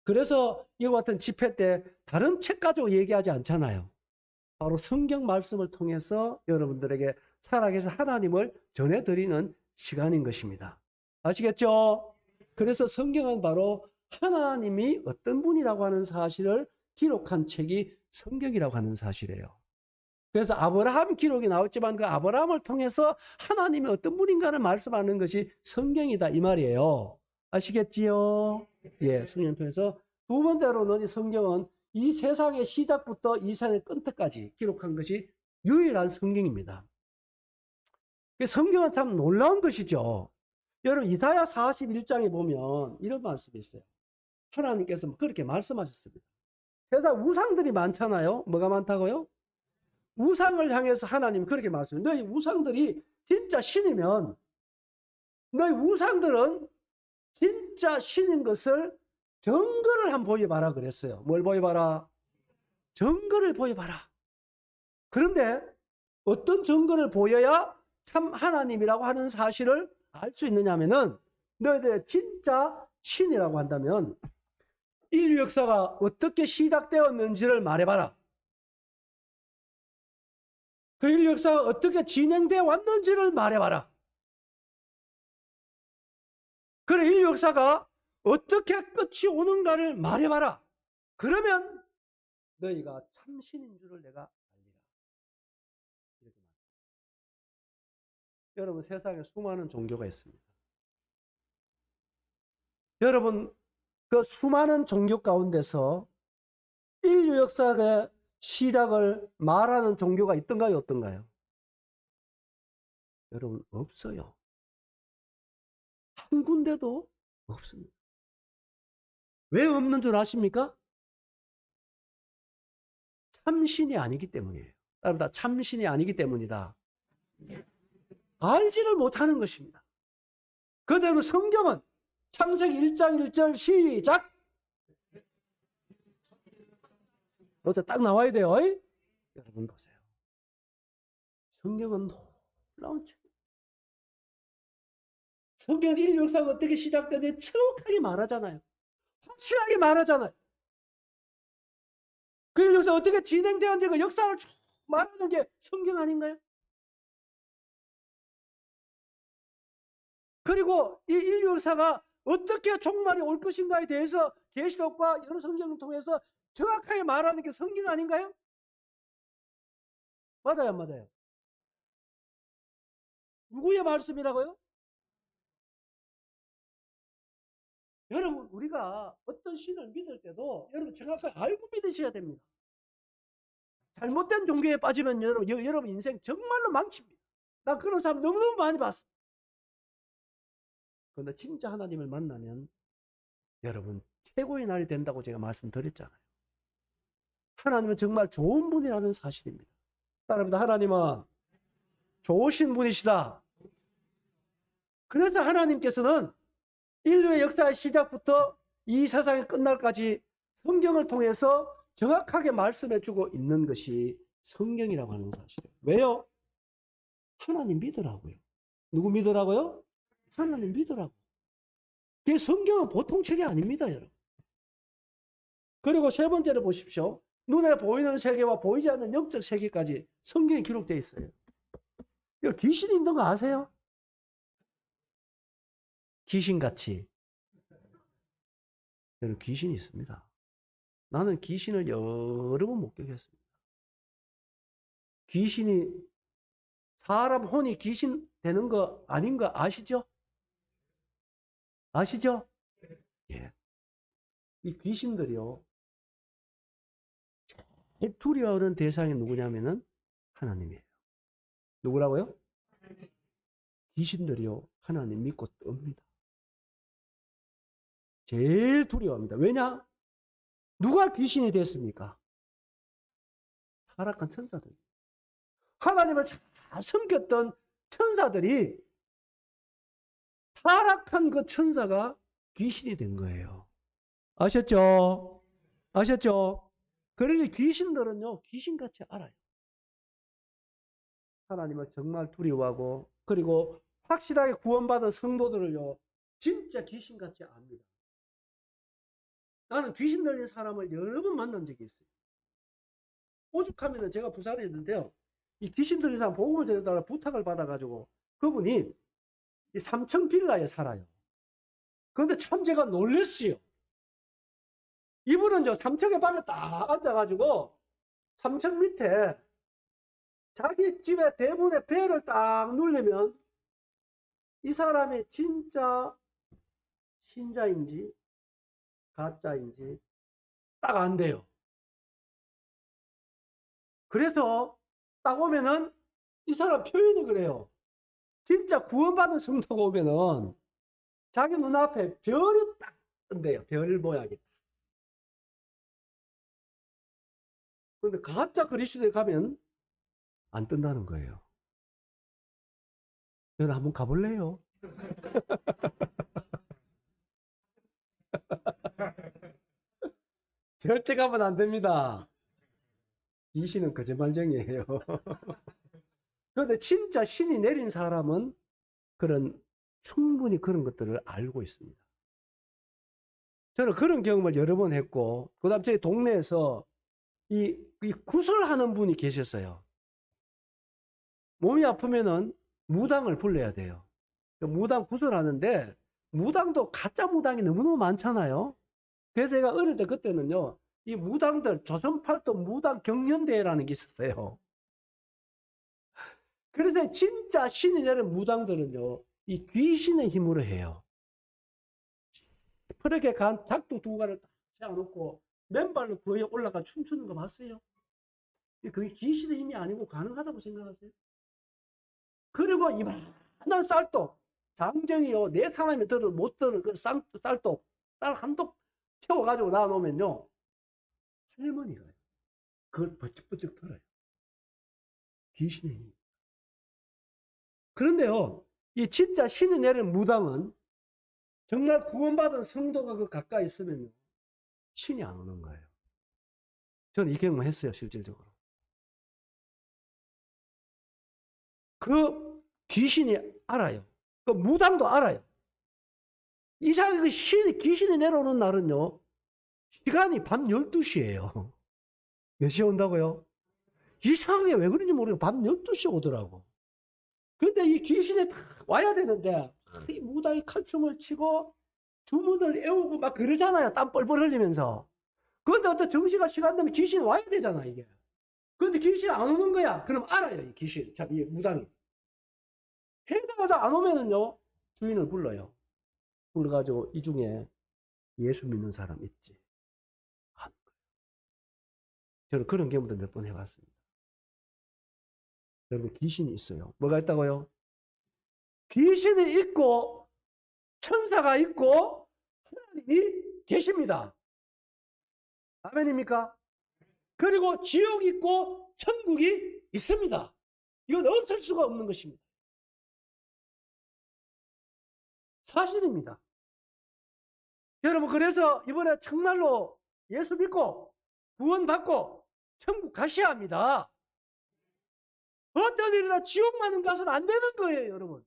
그래서 이와 같은 집회 때 다른 책 가지고 얘기하지 않잖아요. 바로 성경 말씀을 통해서 여러분들에게 살아계신 하나님을 전해드리는 시간인 것입니다. 아시겠죠? 그래서 성경은 바로 하나님이 어떤 분이라고 하는 사실을 기록한 책이 성경이라고 하는 사실이에요. 그래서 아브라함 기록이 나왔지만 그 아브라함을 통해서 하나님이 어떤 분인가를 말씀하는 것이 성경이다 이 말이에요. 아시겠지요? 예, 성경을 통해서 두 번째로는 이 성경은 이 세상의 시작부터 이 세상의 끝까지 기록한 것이 유일한 성경입니다. 성경은 참 놀라운 것이죠. 여러분 이사야 41장에 보면 이런 말씀이 있어요. 하나님께서 그렇게 말씀하셨습니다. 세상 우상들이 많잖아요. 뭐가 많다고요? 우상을 향해서 하나님 그렇게 말씀해요. 너희 우상들이 진짜 신이면 너희 우상들은 진짜 신인 것을 증거를 한번 보여봐라 그랬어요. 뭘 보여봐라? 증거를 보여봐라. 그런데 어떤 증거를 보여야 참 하나님이라고 하는 사실을 알 수 있느냐 하면은 너희들의 진짜 신이라고 한다면 인류 역사가 어떻게 시작되었는지를 말해봐라. 그 인류 역사가 어떻게 진행되어 왔는지를 말해봐라. 그래 인류 역사가 어떻게 끝이 오는가를 말해봐라. 그러면 너희가 참신인 줄을 내가 알리라. 이렇게 말합니다. 여러분 세상에 수많은 종교가 있습니다. 여러분 그 수많은 종교 가운데서 인류 역사의 시작을 말하는 종교가 있던가요? 어떤가요? 여러분 없어요. 한 군데도 없습니다. 왜 없는 줄 아십니까? 참신이 아니기 때문이에요. 여러분 다 참신이 아니기 때문이다. 알지를 못하는 것입니다. 그대로 성경은 창세기 1장 1절 시작. 어때 딱 나와야 돼요. 여러분 보세요. 성경은 놀라운 책. 성경은 인류 역사가 어떻게 시작되는지 정확하게 말하잖아요. 확실하게 말하잖아요. 그 인류 역사가 어떻게 진행되었는지 그 역사를 쭉 말하는 게 성경 아닌가요? 그리고 이 인류 역사가 어떻게 종말이 올 것인가에 대해서 계시록과 여러 성경을 통해서 정확하게 말하는 게 성경 아닌가요? 맞아요, 안 맞아요? 누구의 말씀이라고요? 여러분 우리가 어떤 신을 믿을 때도 여러분 정확하게 알고 믿으셔야 됩니다. 잘못된 종교에 빠지면 여러분 인생 정말로 망칩니다. 난 그런 사람 너무너무 많이 봤어. 그런데 진짜 하나님을 만나면 여러분 최고의 날이 된다고 제가 말씀드렸잖아요. 하나님은 정말 좋은 분이라는 사실입니다. 따라합니다. 하나님은 좋으신 분이시다. 그래서 하나님께서는 인류의 역사의 시작부터 이 세상이 끝날까지 성경을 통해서 정확하게 말씀해 주고 있는 것이 성경이라고 하는 사실이에요. 왜요? 하나님 믿으라고요. 누구 믿으라고요? 하나님 믿으라고. 그 성경은 보통 책이 아닙니다, 여러분. 그리고 세 번째로 보십시오. 눈에 보이는 세계와 보이지 않는 영적 세계까지 성경에 기록되어 있어요. 이거 귀신이 있는 거 아세요? 귀신같이. 여러분, 귀신이 있습니다. 나는 귀신을 여러 번 목격했습니다. 귀신이, 사람 혼이 귀신 되는 거 아닌 거 아시죠? 아시죠? 예. 이 귀신들이요, 제일 두려워하는 대상이 누구냐면은 하나님이에요. 누구라고요? 귀신들이요, 하나님 믿고 떱니다. 제일 두려워합니다. 왜냐? 누가 귀신이 됐습니까? 타락한 천사들. 하나님을 잘 섬겼던 천사들이 타락한 그 천사가 귀신이 된 거예요. 아셨죠? 아셨죠? 그러니 귀신들은요, 귀신같이 알아요. 하나님을 정말 두려워하고, 그리고 확실하게 구원받은 성도들을요, 진짜 귀신같이 압니다. 나는 귀신 들린 사람을 여러 번 만난 적이 있어요. 오죽하면 제가 부산에 있는데요, 이 귀신 들린 사람 복음을 전해달라 부탁을 받아가지고 그분이 이 3층 빌라에 살아요. 그런데 참 제가 놀랬어요. 이분은 3층에 방에 딱 앉아가지고 3층 밑에 자기 집의 대문에 벨을 딱 누르면 이 사람이 진짜 신자인지 가짜인지 딱 안 돼요. 그래서 딱 오면은 이 사람 표현이 그래요. 진짜 구원받은 성도가 오면은 자기 눈앞에 별이 딱 뜬대요. 별 모양이. 그런데 가짜 그리스도에 가면 안 뜬다는 거예요. 여러분 한번 가볼래요? 절대 가면 안 됩니다. 귀신은 거짓말쟁이에요. 그런데 진짜 신이 내린 사람은 충분히 그런 것들을 알고 있습니다. 저는 그런 경험을 여러 번 했고, 그 다음 저희 동네에서 이 구설하는 분이 계셨어요. 몸이 아프면은 무당을 불러야 돼요. 무당 구설하는데, 무당도 가짜 무당이 너무너무 많잖아요. 그래서 제가 어릴 때 그때는요, 이 무당들, 조선팔도 무당 경연대회라는 게 있었어요. 그래서 진짜 신이 내린 무당들은요, 이 귀신의 힘으로 해요. 그렇게 간 작두 두 가를 딱 세워놓고 맨발로 그 위에 올라가 춤추는 거 봤어요? 그게 귀신의 힘이 아니고 가능하다고 생각하세요? 그리고 이만한 쌀떡, 장정이요, 내 사람이 들어도 못 들은 그 쌀떡, 쌀 한 독 채워가지고 나눠놓으면요, 할머니가 그걸 버쩍버쩍 털어요. 귀신의 힘. 그런데요, 이 진짜 신이 내린 무당은 정말 구원받은 성도가 그 가까이 있으면 신이 안 오는 거예요. 저는 이 경험을 했어요, 실질적으로. 그 귀신이 알아요. 그 무당도 알아요. 이상하게 그 귀신이 내려오는 날은요, 시간이 밤 12시예요. 몇 시에 온다고요? 이상하게 왜 그런지 모르겠고 밤 12시에 오더라고. 근데 이 귀신이 다 와야 되는데 이 무당이 칼춤을 치고 주문을 외우고 막 그러잖아요. 땀 뻘뻘 흘리면서. 그런데 어떤 정시가 시간 되면 귀신이 와야 되잖아, 이게. 그런데 귀신이 안 오는 거야. 그럼 알아요, 이 귀신. 참, 이 무당이. 해당하다 안 오면은요, 주인을 불러요. 불러가지고 이 중에 예수 믿는 사람 있지? 하는 거예요. 저는 그런 경험도 몇 번 해봤습니다. 여러분, 귀신이 있어요. 뭐가 있다고요? 귀신이 있고, 천사가 있고, 하나님이 계십니다. 아멘입니까? 그리고 지옥이 있고 천국이 있습니다. 이건 없을 수가 없는 것입니다. 사실입니다. 여러분, 그래서 이번에 정말로 예수 믿고 구원받고 천국 가셔야 합니다. 어떤 일이나 지옥만은 가서는 안 되는 거예요, 여러분.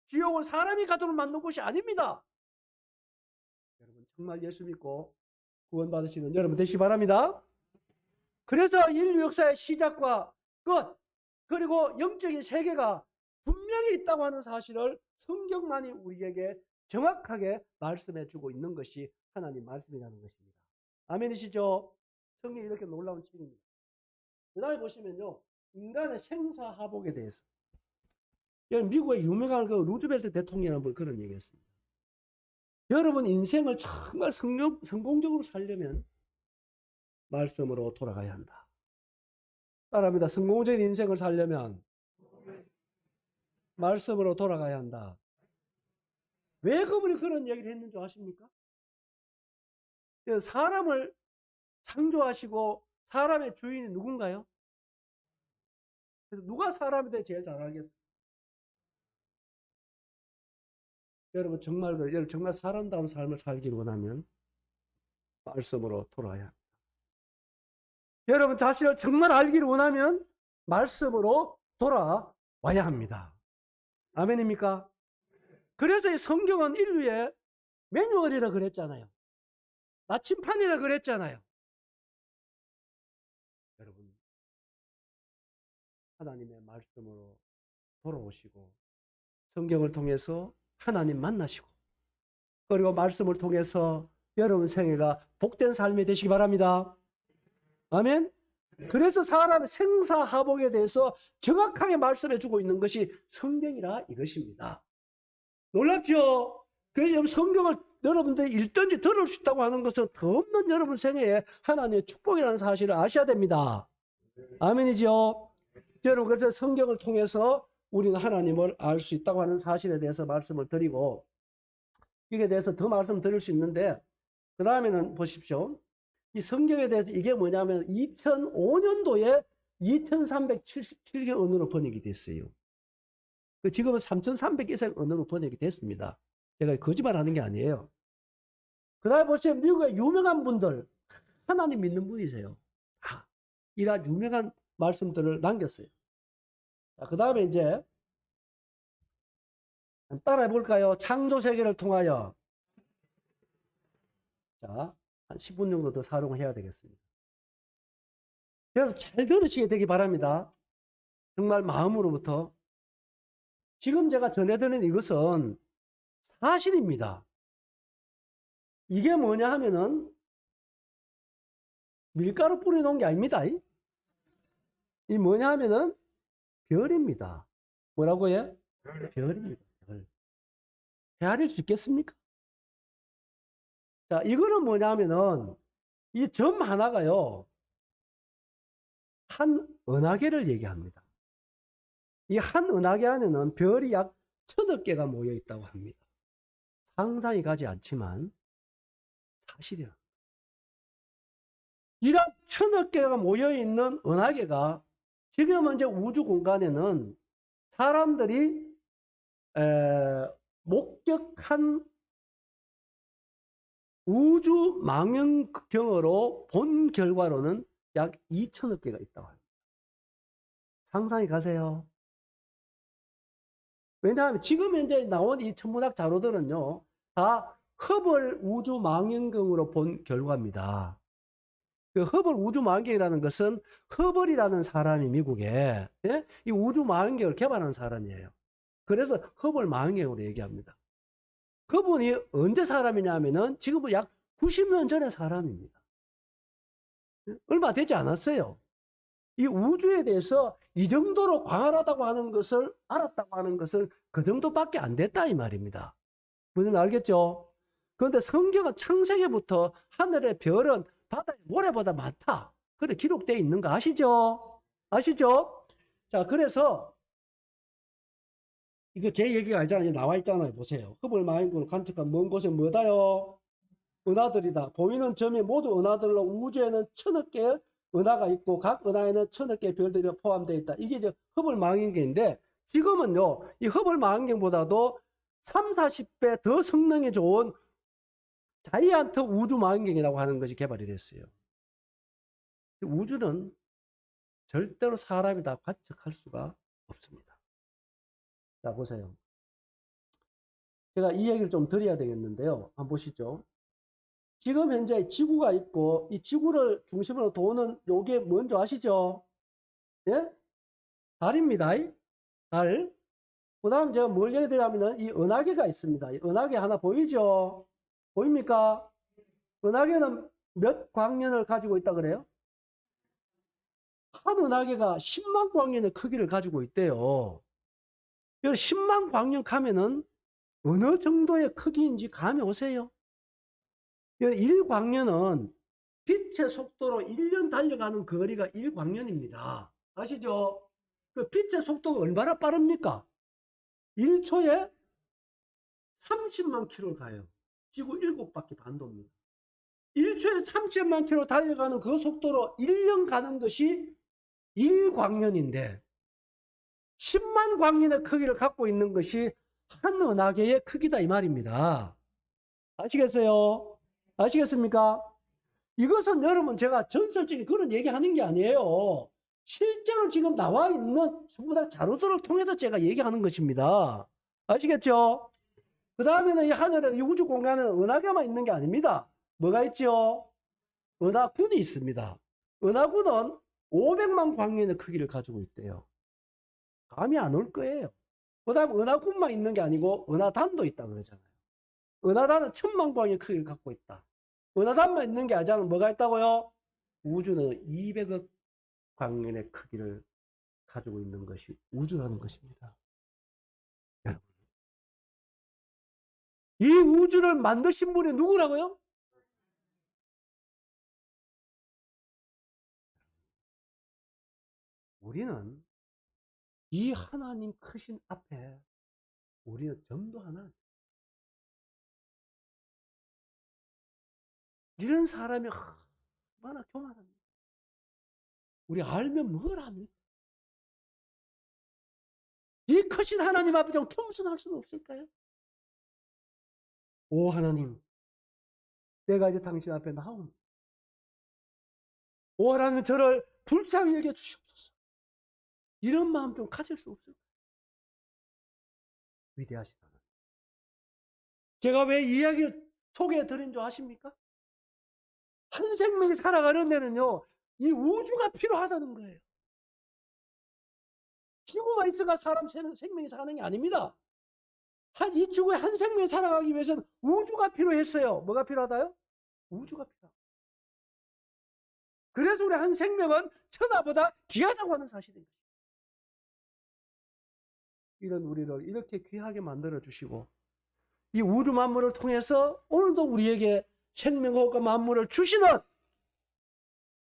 지옥은 사람이 가도록 만든 곳이 아닙니다. 여러분, 정말 예수 믿고 구원받으시는 여러분 되시기 바랍니다. 그래서 인류 역사의 시작과 끝, 그리고 영적인 세계가 분명히 있다고 하는 사실을 성경만이 우리에게 정확하게 말씀해 주고 있는 것이 하나님 말씀이라는 것입니다. 아멘이시죠? 성경이 이렇게 놀라운 책입니다. 그 다음에 보시면요, 인간의 생사하복에 대해서. 미국의 유명한 그 루즈벨트 대통령은 그런 얘기했습니다. 여러분 인생을 정말 성공적으로 살려면 말씀으로 돌아가야 한다. 따라합니다. 성공적인 인생을 살려면 말씀으로 돌아가야 한다. 왜 그분이 그런 얘기를 했는지 아십니까? 사람을 창조하시고 사람의 주인이 누군가요? 그래서 누가 사람에 대해 제일 잘 알겠어요? 여러분 정말 사람다운 삶을 살기를 원하면 말씀으로 돌아야 합니다. 여러분 자신을 정말 알기를 원하면 말씀으로 돌아와야 합니다. 아멘입니까? 그래서 이 성경은 인류의 매뉴얼이라 그랬잖아요. 나침판이라 그랬잖아요. 여러분, 하나님의 말씀으로 돌아오시고 성경을 통해서 하나님 만나시고 그리고 말씀을 통해서 여러분 생애가 복된 삶이 되시기 바랍니다. 아멘. 그래서 사람의 생사하복에 대해서 정확하게 말씀해 주고 있는 것이 성경이라 이것입니다. 놀랍죠? 그래서 성경을 여러분들이 읽든지 들을 수 있다고 하는 것은 더 없는 여러분 생애에 하나님의 축복이라는 사실을 아셔야 됩니다. 아멘이죠? 여러분, 그래서 성경을 통해서 우리는 하나님을 알 수 있다고 하는 사실에 대해서 말씀을 드리고, 이게 대해서 더 말씀드릴 수 있는데, 그 다음에는 보십시오. 이 성경에 대해서 이게 뭐냐면 2005년도에 2377개 언어로 번역이 됐어요. 지금은 3300 이상 언어로 번역이 됐습니다. 제가 거짓말 하는 게 아니에요. 그 다음에 보시면 미국의 유명한 분들, 하나님 믿는 분이세요. 이런 유명한 말씀들을 남겼어요. 그 다음에 이제 따라해 볼까요? 창조 세계를 통하여. 자, 한 10분 정도 더 사용을 해야 되겠습니다. 여러분 잘 들으시게 되기 바랍니다. 정말 마음으로부터. 지금 제가 전해드리는 이것은 사실입니다. 이게 뭐냐 하면은 밀가루 뿌려놓은 게 아닙니다. 이 뭐냐 하면은 별입니다. 뭐라고요? 별입니다. 별. 헤아릴 수 있겠습니까? 자, 이거는 뭐냐 하면은 이 점 하나가요, 한 은하계를 얘기합니다. 이 한 은하계 안에는 별이 약 1000억 개가 모여 있다고 합니다. 상상이 가지 않지만 사실이라. 이런 1000억 개가 모여 있는 은하계가 지금 이제 우주 공간에는 사람들이 목격한 우주 망원경으로 본 결과로는 약 2000억 개가 있다고 합니다. 상상이 가세요? 왜냐하면 지금 현재 나온 이 천문학 자료들은요, 다 허블 우주 망원경으로 본 결과입니다. 그 허블 우주 망원경이라는 것은 허블이라는 사람이 미국에 이 우주 망원경을 개발한 사람이에요. 그래서 허블 망원경으로 얘기합니다. 그분이 언제 사람이냐면은 지금 약 90년 전의 사람입니다. 얼마 되지 않았어요. 이 우주에 대해서 이 정도로 광활하다고 하는 것을 알았다고 하는 것은 그 정도밖에 안 됐다 이 말입니다. 무슨 알겠죠? 그런데 성경은 창세기부터 하늘의 별은 바다의 모래보다 많다. 그렇게 기록되어 있는 거 아시죠? 아시죠? 자, 그래서 이거 제 얘기가 아니잖아요. 나와 있잖아요. 보세요. 허블 망원경을 관측한 먼 곳에 뭐다요? 은하들이다. 보이는 점이 모두 은하들로 우주에는 1000억 개의 은하가 있고 각 은하에는 1000억 개의 별들이 포함되어 있다. 이게 이제 허블 망원경인데 지금은요, 이 허블 망원경보다도 3, 40배 더 성능이 좋은 자이언트 우주 망원경이라고 하는 것이 개발이 됐어요. 우주는 절대로 사람이 다 관측할 수가 없습니다. 자, 보세요. 제가 이 얘기를 좀 드려야 되겠는데요. 한번 보시죠. 지금 현재 지구가 있고 이 지구를 중심으로 도는 요게 뭔지 아시죠? 예? 달입니다. 달. 그 다음 제가 뭘 얘기 드리냐면 이 은하계가 있습니다. 이 은하계 하나 보이죠? 보입니까? 은하계는 몇 광년을 가지고 있다 그래요? 한 은하계가 10만 광년의 크기를 가지고 있대요. 10만 광년 가면은 어느 정도의 크기인지 감이 오세요? 1광년은 빛의 속도로 1년 달려가는 거리가 1광년입니다. 아시죠? 그 빛의 속도가 얼마나 빠릅니까? 1초에 30만 킬로를 가요. 지구 7바퀴 반도입니다. 1초에 30만 킬로 달려가는 그 속도로 1년 가는 것이 1광년인데 10만 광년의 크기를 갖고 있는 것이 한 은하계의 크기다 이 말입니다. 아시겠어요? 아시겠습니까? 이것은 여러분 제가 전설적인 그런 얘기하는 게 아니에요. 실제로 지금 나와 있는 전부 다 자료들을 통해서 제가 얘기하는 것입니다. 아시겠죠? 그 다음에는 이 하늘에 이 우주 공간은 은하계만 있는 게 아닙니다. 뭐가 있죠? 은하군이 있습니다. 은하군은 500만 광년의 크기를 가지고 있대요. 감이 안 올 거예요. 그 다음 은하군만 있는 게 아니고 은하단도 있다 그러잖아요. 은하단은 1000만 광년의 크기를 갖고 있다. 은하단만 있는 게 아니잖아요. 뭐가 있다고요? 우주는 200억 광년의 크기를 가지고 있는 것이 우주라는 것입니다. 여러분, 이 우주를 만드신 분이 누구라고요? 우리는 이 하나님 크신 앞에 우리는 점도 하나. 이런 사람이 얼마나 교만합니까? 우리 알면 뭘 합니까? 이 크신 하나님 앞에 좀 겸손할 수는 없을까요? 오 하나님, 내가 이제 당신 앞에 나옵니다. 오 하나님, 저를 불쌍히 여겨 주시옵소서. 이런 마음 좀 가질 수 없을까요? 위대하신 하나님. 제가 왜 이야기를 소개해 드린 줄 아십니까? 한 생명이 살아가는 데는요, 이 우주가 필요하다는 거예요. 지구가 있어가 사람 생명이 사는 게 아닙니다. 이 지구에 한 생명이 살아가기 위해서는 우주가 필요했어요. 뭐가 필요하다요? 우주가 필요하다. 그래서 우리 한 생명은 천하보다 귀하다고 하는 사실입니다. 이런 우리를 이렇게 귀하게 만들어 주시고 이 우주 만물을 통해서 오늘도 우리에게 생명과 만물을 주시는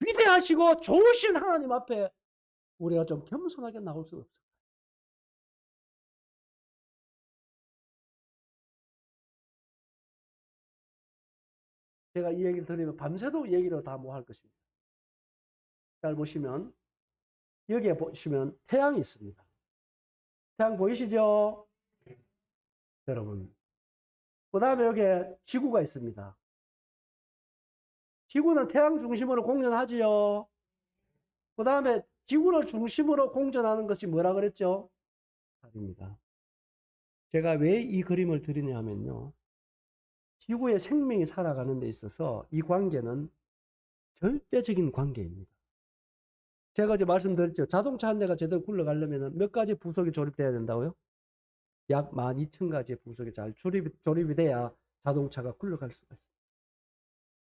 위대하시고 좋으신 하나님 앞에 우리가 좀 겸손하게 나올 수 없어요. 제가 이 얘기를 들으면 밤새도 얘기를 다 뭐 할 것입니다. 잘 보시면 여기에 보시면 태양이 있습니다. 태양 보이시죠? 여러분. 그 다음에 여기에 지구가 있습니다. 지구는 태양 중심으로 공전하지요. 그 다음에 지구를 중심으로 공전하는 것이 뭐라 그랬죠? 달입니다. 제가 왜 이 그림을 드리냐 하면요. 지구의 생명이 살아가는 데 있어서 이 관계는 절대적인 관계입니다. 제가 어제 말씀드렸죠. 자동차 한 대가 제대로 굴러가려면 몇 가지 부속이 조립돼야 된다고요? 약 12,000가지의 부속이 잘 조립이 돼야 자동차가 굴러갈 수가 있습니다.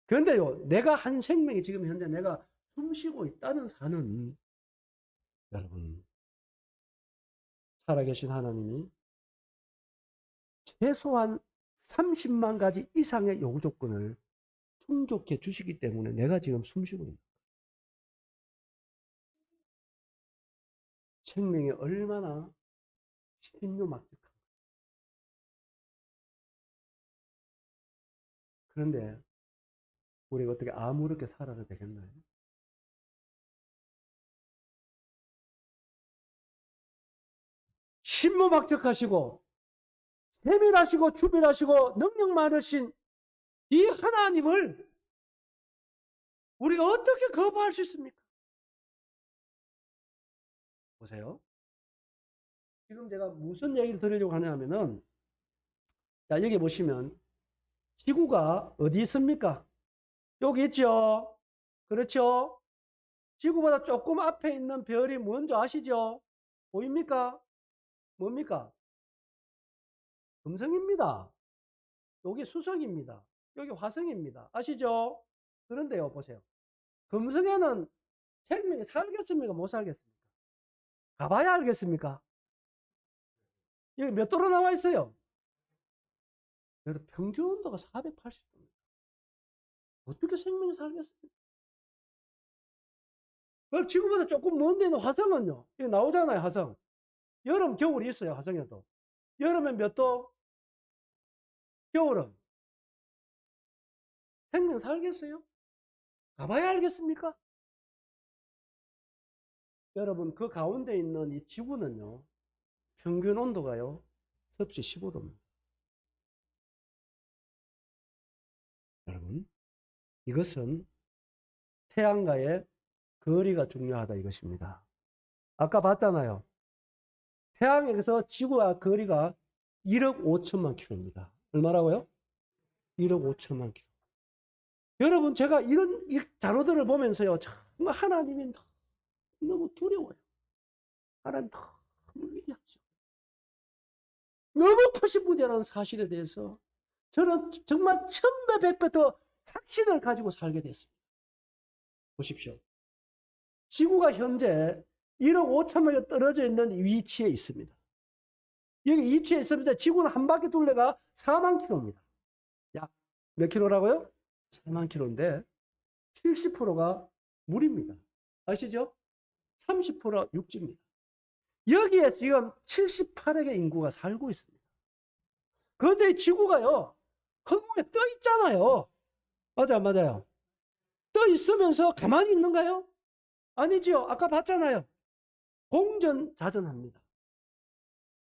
그런데요, 내가 한 생명이 지금 현재 내가 숨 쉬고 있다는 사는 여러분, 살아계신 하나님이 최소한 30만 가지 이상의 요구 조건을 충족해 주시기 때문에 내가 지금 숨 쉬고 있는 거예요. 생명이 얼마나 신묘막측한. 그런데 우리가 어떻게 아무렇게 살아도 되겠나요? 신무박적하시고 세밀하시고 주밀하시고 능력 많으신 이 하나님을 우리가 어떻게 거부할 수 있습니까? 보세요. 지금 제가 무슨 얘기를 드리려고 하냐면은, 자, 여기 보시면 지구가 어디 있습니까? 여기 있죠? 그렇죠? 지구보다 조금 앞에 있는 별이 뭔지 아시죠? 보입니까? 뭡니까? 금성입니다. 여기 수성입니다. 여기 화성입니다. 아시죠? 그런데요, 보세요. 금성에는 생명이 살겠습니까? 못 살겠습니까? 가봐야 알겠습니까? 여기 몇 도로 나와 있어요? 여기 평균 온도가 480도입니다. 어떻게 생명이 살겠습니까? 지구보다 조금 먼 데 있는 화성은요, 여기 나오잖아요, 화성. 여름, 겨울이 있어요, 화성에도. 여름엔 몇 도? 겨울은? 생명 살겠어요? 가봐야 알겠습니까? 여러분, 그 가운데 있는 이 지구는요, 평균 온도가요, 섭씨 15도입니다. 여러분, 이것은 태양과의 거리가 중요하다 이것입니다. 아까 봤잖아요. 태양에서 지구와 거리가 1억 5천만 킬로입니다. 얼마라고요? 1억 5천만 킬로. 여러분, 제가 이런 자료들을 보면서요, 정말 하나님이 너무 두려워요. 하나님 너무 위대하죠. 너무 크신 분이라는 사실에 대해서 저는 정말 천배 백배 더 확신을 가지고 살게 됐습니다. 보십시오. 지구가 현재 1억 5천만이 떨어져 있는 위치에 있습니다. 여기 위치에 있습니다. 지구는 한 바퀴 둘레가 4만 킬로입니다. 약 몇 킬로라고요? 4만 킬로인데 70%가 물입니다. 아시죠? 30%가 육지입니다. 여기에 지금 78억의 인구가 살고 있습니다. 그런데 지구가요, 허공에 떠 있잖아요. 맞아요, 맞아요. 떠 있으면서 가만히 있는가요? 아니죠. 아까 봤잖아요. 공전자전합니다.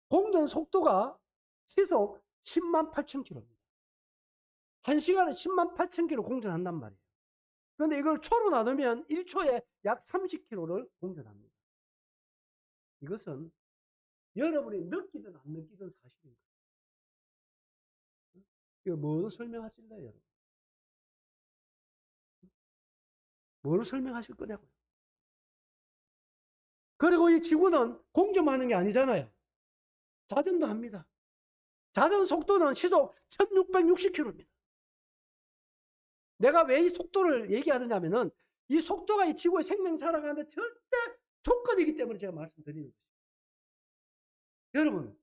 공전 속도가 시속 10만 8천 킬로입니다. 1시간에 10만 8천 킬로 공전한단 말이에요. 그런데 이걸 초로 나누면 1초에 약 30킬로를 공전합니다. 이것은 여러분이 느끼든 안 느끼든 사실입니다. 이거 뭐로 설명하실래요, 여러분? 뭐로 설명하실 거냐고요? 그리고 이 지구는 공전하는 게 아니잖아요. 자전도 합니다. 자전 속도는 시속 1660km입니다. 내가 왜 이 속도를 얘기하느냐면은 이 속도가 이 지구의 생명 살아가는데 절대 조건이기 때문에 제가 말씀드리는 거죠. 여러분,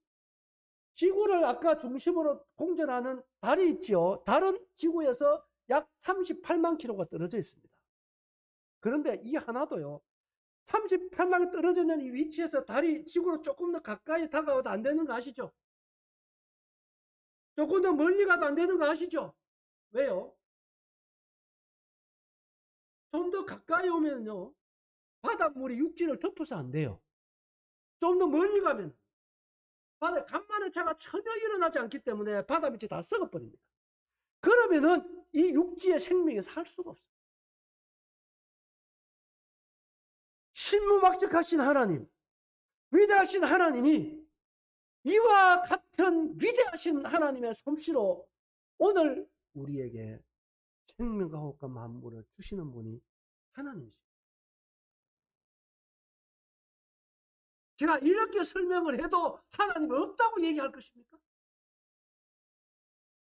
지구를 아까 중심으로 공전하는 달이 있죠. 달은 지구에서 약 38만 킬로가 떨어져 있습니다. 그런데 이 하나도요, 38만 떨어져 있는 이 위치에서 달이 지구로 조금 더 가까이 다가와도 안 되는 거 아시죠? 조금 더 멀리 가도 안 되는 거 아시죠? 왜요? 좀 더 가까이 오면요, 바닷물이 육지를 덮어서 안 돼요. 좀 더 멀리 가면 바다에 간만의 차가 전혀 일어나지 않기 때문에 바다 밑이 다 썩어버립니다. 그러면은 이 육지의 생명이 살 수가 없어요. 신무막적하신 하나님, 위대하신 하나님이 이와 같은 위대하신 하나님의 솜씨로 오늘 우리에게 생명과 호흡과 만물을 주시는 분이 하나님이십니다. 제가 이렇게 설명을 해도 하나님 없다고 얘기할 것입니까?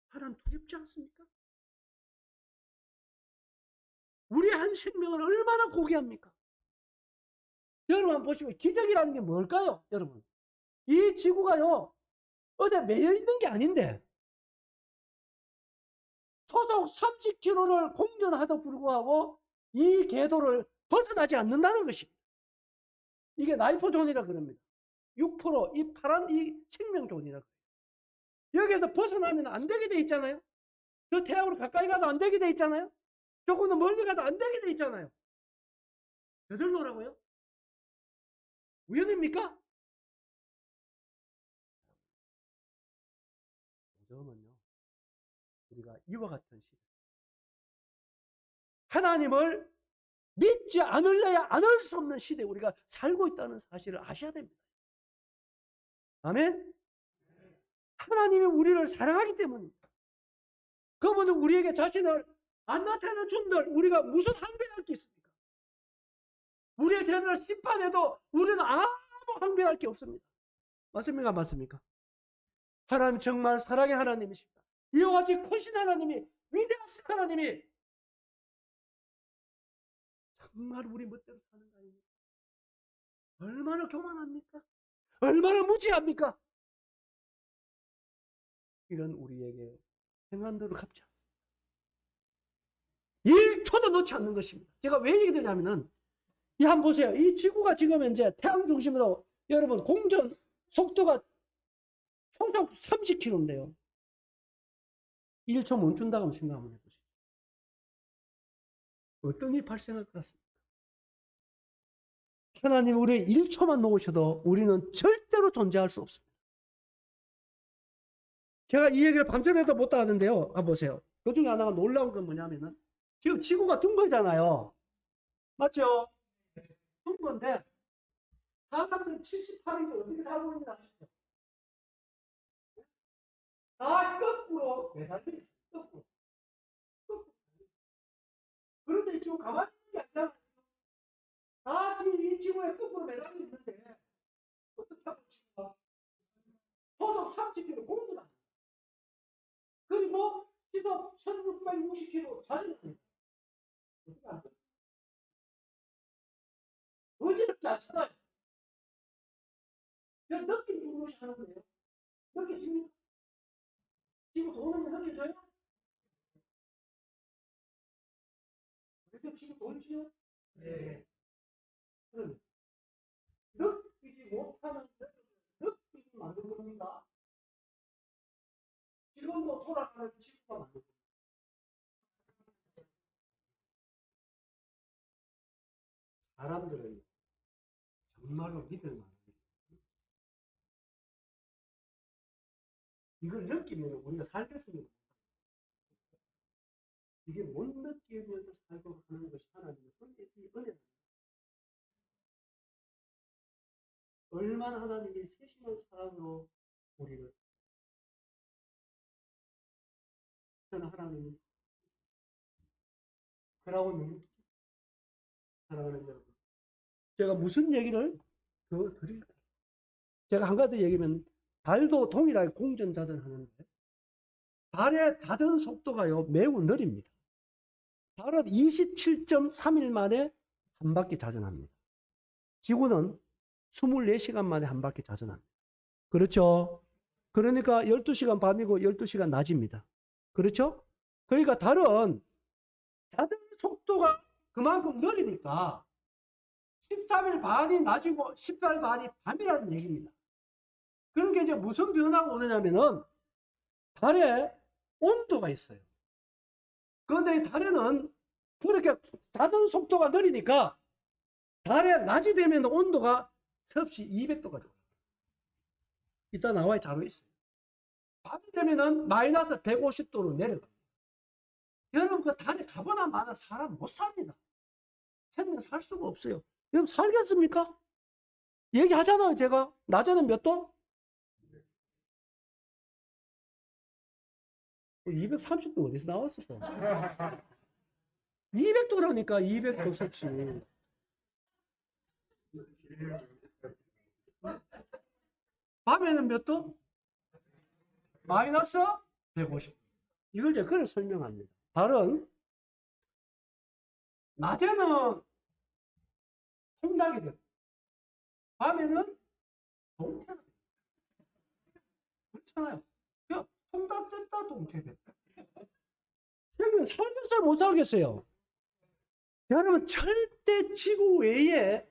하나님 두렵지 않습니까? 우리의 한 생명을 얼마나 고귀합니까? 여러분 한번 보시면 기적이라는 게 뭘까요? 여러분, 이 지구가요, 어디 매여 있는 게 아닌데 초속 30km를 공전하도 불구하고 이 궤도를 벗어나지 않는다는 것입니다. 이게 라이프존이라 그럽니다. 6%, 이 파란 이 생명존이라 그래요. 여기에서 벗어나면 안 되게 돼 있잖아요. 저 태양으로 가까이 가도 안 되게 돼 있잖아요. 조금 더 멀리 가도 안 되게 돼 있잖아요. 저절로라고요? 우연입니까? 요즘은요, 우리가 이와 같은 시대. 하나님을 믿지 않으려야 안 할 수 없는 시대에 우리가 살고 있다는 사실을 아셔야 됩니다. 아멘? 하나님이 우리를 사랑하기 때문입니다. 그분은 우리에게 자신을 안 나타내 준들 우리가 무슨 항변할 게 있습니까? 우리의 죄를 심판해도 우리는 아무 항변할 게 없습니다. 맞습니까? 맞습니까? 하나님 정말 사랑의 하나님이십니다. 이와 같이 크신 하나님이, 위대하신 하나님이 정말 우리 멋대로 사는 거 아닙니까? 얼마나 교만합니까? 얼마나 무지합니까? 이런 우리에게 행한대로 갚지 않습니다. 1초도 놓지 않는 것입니다. 제가 왜 얘기 드냐면은 이 한번 보세요. 이 지구가 지금 현재 태양 중심으로 여러분 공전 속도가 초속 30km인데요. 1초 멈춘다고 한번 생각 한번 해보시죠. 어떤 일이 발생할 것 같습니까? 하나님 우리 1초만 놓으셔도 우리는 절대로 존재할 수 없습니다. 제가 이 얘기를 밤새도 못다 하는데요. 한번 보세요. 그 중에 하나가 놀라운 건 뭐냐면은 지금 지구가 둥글잖아요. 맞죠? 둥근데 사람들이 78일을 어떻게 살고 있는지 아시죠? 다 거꾸로 매달려 있어요. 거꾸로. 그런데 지금 가만히 있는 게 아니잖아요. 다 지금 이 지구에 거꾸로 매달려 있는데 어떻게 하고 지구가 초속 30km 공전합니다. 그리고 시속 1660km 자전거입니다. 어떻게 하죠? 어지럽지 않잖아요. 그냥 느낌 주고 하는 거예요. 느껴집니까? 지구 도는 게 느껴져요? 그래서 지구 돌지요? 네. 그럼 느끼지 못하는 느끼지 만든 겁니다. 지금도 돌아가는 지구가 만든 겁니다. 사람들은 정말로 믿을 만한 이걸 느끼면 우리가 살겠습니다. 이게 못 느끼면서 살고 하는 것이 하나님의 은혜입니다. 얼마나 하나님이 세심한 사랑으로 우리를 저는 하나님이 그러고 너무 사랑하는 여러분. 제가 무슨 얘기를 더 드릴까요? 제가 한 가지 얘기면 달도 동일하게 공전자전 하는데 달의 자전 속도가요 매우 느립니다. 달은 27.3일 만에 한 바퀴 자전합니다. 지구는 24시간 만에 한 바퀴 자전합니다. 그렇죠? 그러니까 12시간 밤이고 12시간 낮입니다. 그렇죠? 그러니까 달은 자전 속도가 그만큼 느리니까 13일 반이 낮이고 18일 반이 밤이라는 얘기입니다. 그런 게 이제 무슨 변화가 오느냐면은 달에 온도가 있어요. 그런데 이 달에는 그렇게 자전 속도가 느리니까 달에 낮이 되면 온도가 섭씨 200도가 돼요. 이따 나와야 자료 있어요. 밤이 되면은 마이너스 150도로 내려갑니다. 여러분 그 달에 가보나 마나 사람 못 삽니다. 생명 살 수가 없어요. 여러분 살겠습니까? 얘기하잖아요 제가. 낮에는 몇 도? 230도 어디서 나왔어? 200도라니까 200도 섭씨. 밤에는 몇 도? 마이너스 150. 이걸 이제 그걸 설명합니다. 달은 낮에는 통닭이 돼요. 밤에는 동태가 돼요. 그렇잖아요. 야, 통닭 됐다 동태 됐다. 생명 살겠어요 못 살겠어요? 여러분 절대 지구 외에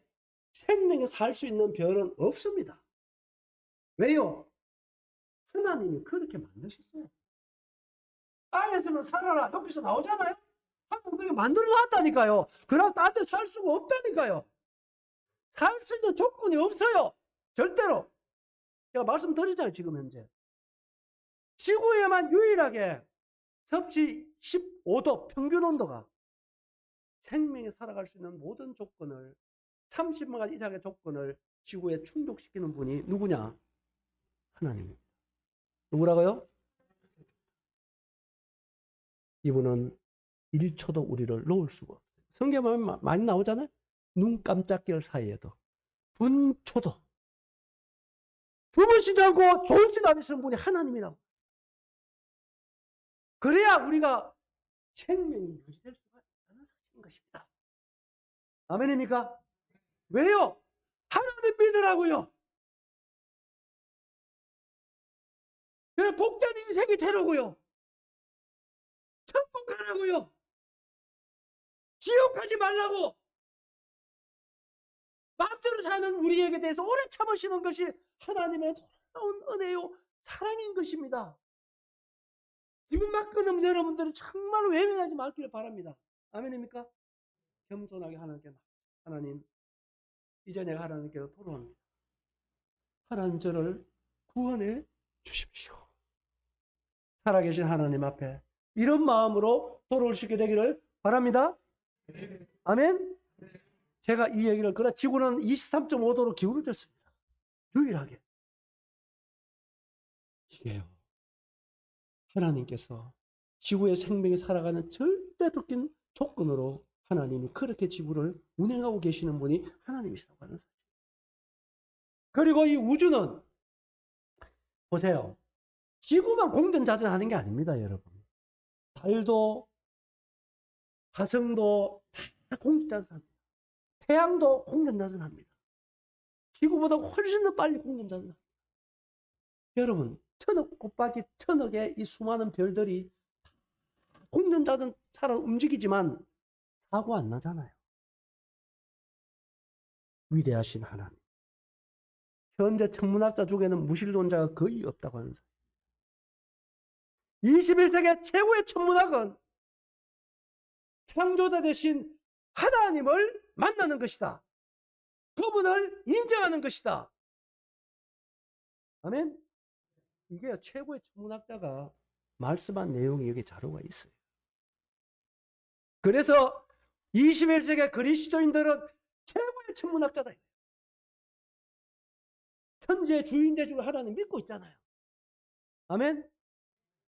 생명이 살 수 있는 별은 없습니다. 왜요? 하나님이 그렇게 만드셨어요. 땅에서는 살아라 여기서 나오잖아요. 하나님 그렇게 만들어 놨다니까요. 그럼 딴 데 살 수가 없다니까요. 살 수 있는 조건이 없어요. 절대로. 제가 말씀드리잖아요, 지금 현재. 지구에만 유일하게 섭씨 15도 평균 온도가 생명이 살아갈 수 있는 모든 조건을 30만 가지 이상의 조건을 지구에 충족시키는 분이 누구냐? 하나님입니다. 누구라고요? 이분은 1초도 우리를 놓을 수가 없어요. 성경에 많이 나오잖아요. 눈 깜짝할 사이에도 분초도 주무시지 않고 졸지도 않으시는 분이 하나님이라고. 그래야 우리가 생명이 유지될 수가 있다는 사실인 것입니다. 아멘입니까? 왜요? 하나님 믿으라고요. 내 복된 인생이 되라고요. 천국 가라고요. 지옥 가지 말라고. 마음대로 사는 우리에게 대해서 오래 참으시는 것이 하나님의 놀라운 은혜요 사랑인 것입니다. 기분 막 끊으면 여러분들이 정말 외면하지 말기를 바랍니다. 아멘입니까? 겸손하게 하나님께 하나님, 이제 내가 하나님께로 돌아옵니다. 하나님 저를 구원해 주십시오. 살아계신 하나님 앞에 이런 마음으로 돌아올 수 있게 되기를 바랍니다. 아멘. 제가 이 얘기를 그러나 지구는 23.5도로 기울어졌습니다. 유일하게. 이게요. 하나님께서 지구의 생명이 살아가는 절대적인 조건으로 하나님이 그렇게 지구를 운행하고 계시는 분이 하나님이시라고 하는 사실. 그리고 이 우주는 보세요. 지구만 공전자전하는 게 아닙니다, 여러분. 달도 화성도 다 공전자전합니다. 태양도 공전자전합니다. 지구보다 훨씬 더 빨리 공전자전합니다. 여러분, 천억 곱하기 천억의 이 수많은 별들이 공전자전처럼 움직이지만 사고 안 나잖아요. 위대하신 하나님. 현재 천문학자 중에는 무신론자가 거의 없다고 하는 사람. 21세기 최고의 천문학은 창조자 되신 하나님을 만나는 것이다. 그분을 인정하는 것이다. 아멘. 이게 최고의 천문학자가 말씀한 내용이 여기 자료가 있어요. 그래서 21세기 그리스도인들은 최고의 천문학자다. 천지의 주인 되줄 하나님 믿고 있잖아요. 아멘.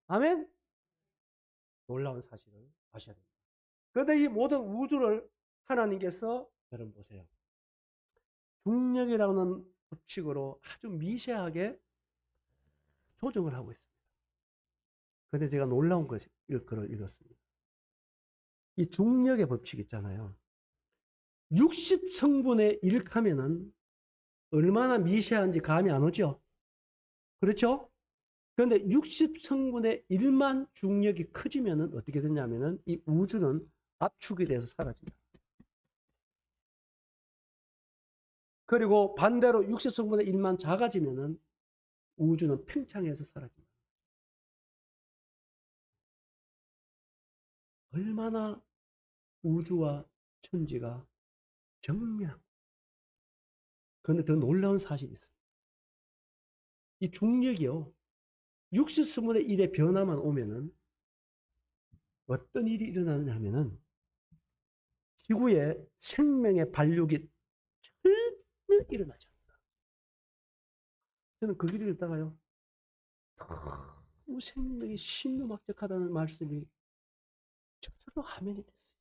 아멘. 놀라운 사실을 아셔야 됩니다. 그런데 이 모든 우주를 하나님께서 여러분 보세요. 중력이라는 법칙으로 아주 미세하게 조정을 하고 있습니다. 그런데 제가 놀라운 글을 읽었습니다. 이 중력의 법칙 있잖아요. 60성분의 1 하면은 얼마나 미세한지 감이 안 오죠? 그렇죠? 그런데 60성분의 1만 중력이 커지면은 어떻게 되냐면은 이 우주는 압축이 돼서 사라집니다. 그리고 반대로 60성분의 1만 작아지면은 우주는 팽창해서 사라집니다. 얼마나 우주와 천지가 정밀한. 그런데 더 놀라운 사실이 있어요. 이 중력이요. 60성분의 1의 변화만 오면은 어떤 일이 일어나느냐 하면은 지구에 생명의 발육이 전혀 일어나지 않는다. 저는 그 길을 읽다가요. 너무 생명이 신묘막적하다는 말씀이 저절로 화면이 됐어요.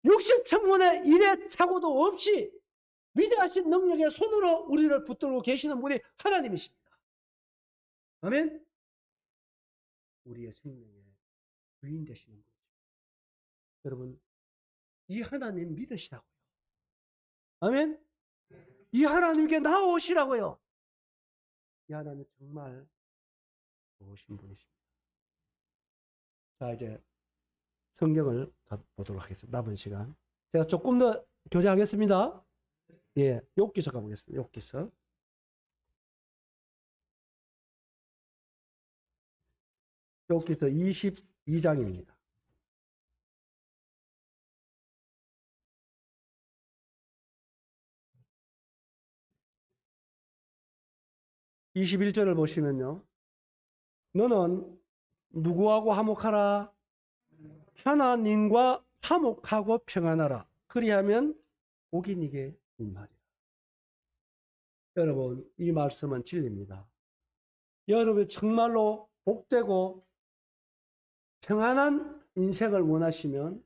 60성분의 1의 착오도 없이 위대하신 능력의 손으로 우리를 붙들고 계시는 분이 하나님이십니다. 아멘. 우리의 생명의 주인 되시는 분이십니다. 여러분, 이 하나님 믿으시라고요. 아멘. 이 하나님께 나오시라고요. 이 하나님 정말 좋으신 분이십니다. 자, 이제 성경을 보도록 하겠습니다. 남은 시간. 제가 조금 더 교제하겠습니다. 예, 욥기서 가보겠습니다. 욥기서. 욥기서 2장입니다. 21절을 보시면요. 너는 누구하고 화목하라? 하나님과 화목하고 평안하라. 그리하면 복이 네게 임하리라. 여러분, 이 말씀은 진리입니다. 여러분 정말로 복되고 평안한 인생을 원하시면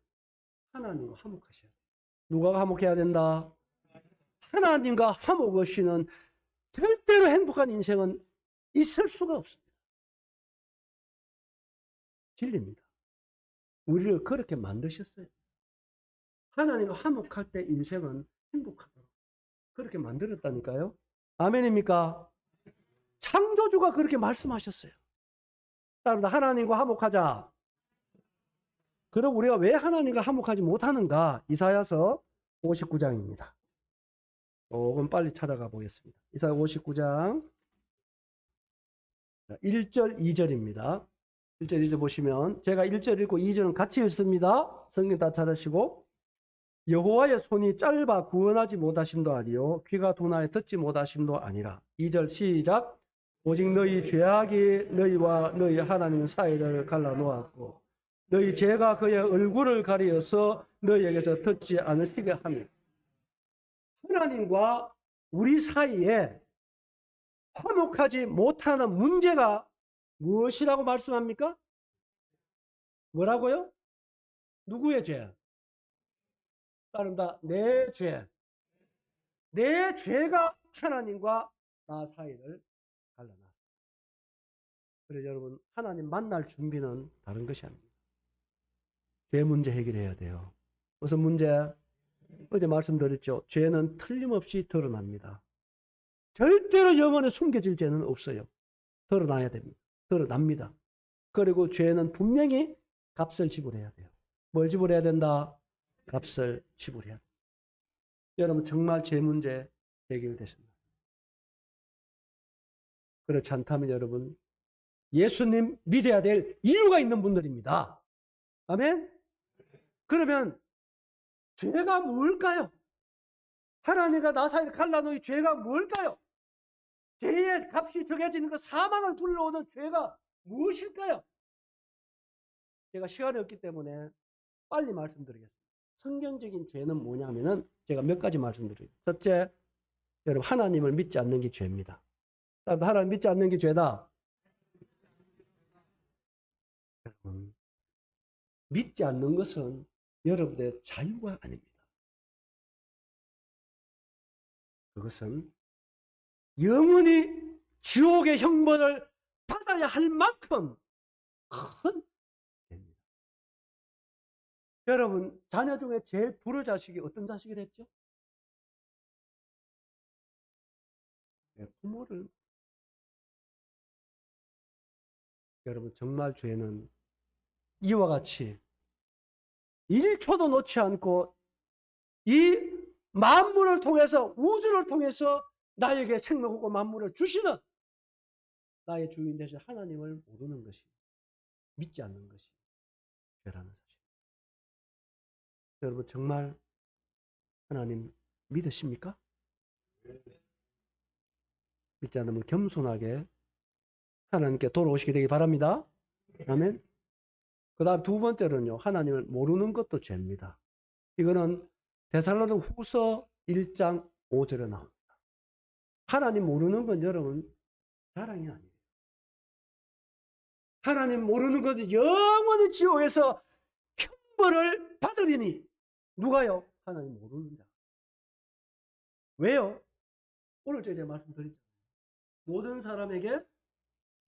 하나님과 화목하셔야 돼요. 누가 화목해야 된다? 하나님과 화목 없이는 절대로 행복한 인생은 있을 수가 없습니다. 진리입니다. 우리를 그렇게 만드셨어요. 하나님과 화목할 때 인생은 행복하도록 그렇게 만들었다니까요. 아멘입니까? 창조주가 그렇게 말씀하셨어요. 따라서 하나님과 화목하자. 그럼 우리가 왜 하나님과 화목하지 못하는가? 이사야서 59장입니다. 조금 빨리 찾아가 보겠습니다. 이사야 59장 1절 2절입니다. 1절 2절 보시면 제가 1절 읽고 2절은 같이 읽습니다. 성경 다 찾으시고 여호와의 손이 짧아 구원하지 못하심도 아니요 귀가 둔하여 듣지 못하심도 아니라 2절 시작 오직 너희 죄악이 너희와 너희 하나님 사이를 갈라놓았고 너희 죄가 그의 얼굴을 가리어서 너희에게서 듣지 않으시게 하며 하나님과 우리 사이에 화목하지 못하는 문제가 무엇이라고 말씀합니까? 뭐라고요? 누구의 죄? 따른다. 내 죄. 내 죄가 하나님과 나 사이를 갈라놨습니다. 그래서 여러분 하나님 만날 준비는 다른 것이 아닙니다. 죄 문제 해결해야 돼요. 무슨 문제? 어제 말씀드렸죠. 죄는 틀림없이 드러납니다. 절대로 영혼에 숨겨질 죄는 없어요. 드러나야 됩니다. 드러납니다. 그리고 죄는 분명히 값을 지불해야 돼요. 뭘 지불해야 된다? 값을 지불해야 돼요. 여러분 정말 죄 문제 해결됐습니다. 그렇지 않다면 여러분 예수님 믿어야 될 이유가 있는 분들입니다. 아멘? 그러면 죄가 뭘까요? 하나님과 나 사이를 갈라놓은 죄가 뭘까요? 죄의 값이 정해지는 그 사망을 불러오는 죄가 무엇일까요? 제가 시간이 없기 때문에 빨리 말씀드리겠습니다. 성경적인 죄는 뭐냐면은 제가 몇 가지 말씀드려요. 첫째, 여러분 하나님을 믿지 않는 게 죄입니다. 하나님 믿지 않는 게 죄다. 여러분, 믿지 않는 것은 여러분의 자유가 아닙니다. 그것은 영원히 지옥의 형벌을 받아야 할 만큼 큰 죄입니다. 여러분 자녀 중에 제일 불효 자식이 어떤 자식을 했죠? 부모를. 여러분 정말 죄는 이와 같이 1초도 놓지 않고 이 만물을 통해서 우주를 통해서 나에게 생명하고 만물을 주시는 나의 주인 되신 하나님을 모르는 것이 믿지 않는 것이 죄라는 사실. 여러분 정말 하나님 믿으십니까? 믿지 않으면 겸손하게 하나님께 돌아오시게 되기 바랍니다. 아멘. 그 다음 두 번째로는요. 하나님을 모르는 것도 죄입니다. 이거는 데살로니가 후서 1장 5절에 나옵니다. 하나님 모르는 건 여러분 자랑이 아니에요. 하나님 모르는 것은 영원히 지옥에서 형벌을 받으리니 누가요? 하나님 모르는 자. 왜요? 오늘 제가 말씀드렸죠. 모든 사람에게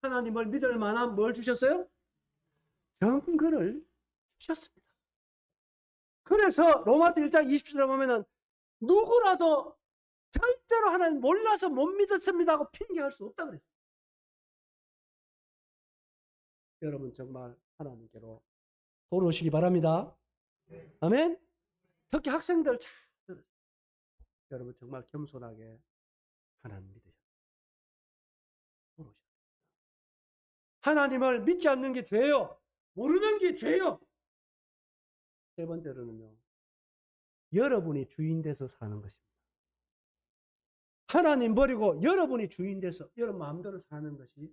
하나님을 믿을 만한 뭘 주셨어요? 증거를 주셨습니다. 그래서 로마서 1장 20절에 보면은 누구라도 절대로 하나님 몰라서 못 믿었습니다 하고 핑계할 수 없다고 그랬어요. 여러분 정말 하나님께로 돌아오시기 바랍니다. 아멘. 특히 학생들 잘 들으세요. 여러분 정말 겸손하게 하나님 믿으셔야 돼요. 하나님을 믿지 않는 게 죄예요. 모르는 게 죄요. 세 번째로는요, 여러분이 주인 돼서 사는 것입니다. 하나님 버리고 여러분이 주인 돼서 여러분 마음대로 사는 것이,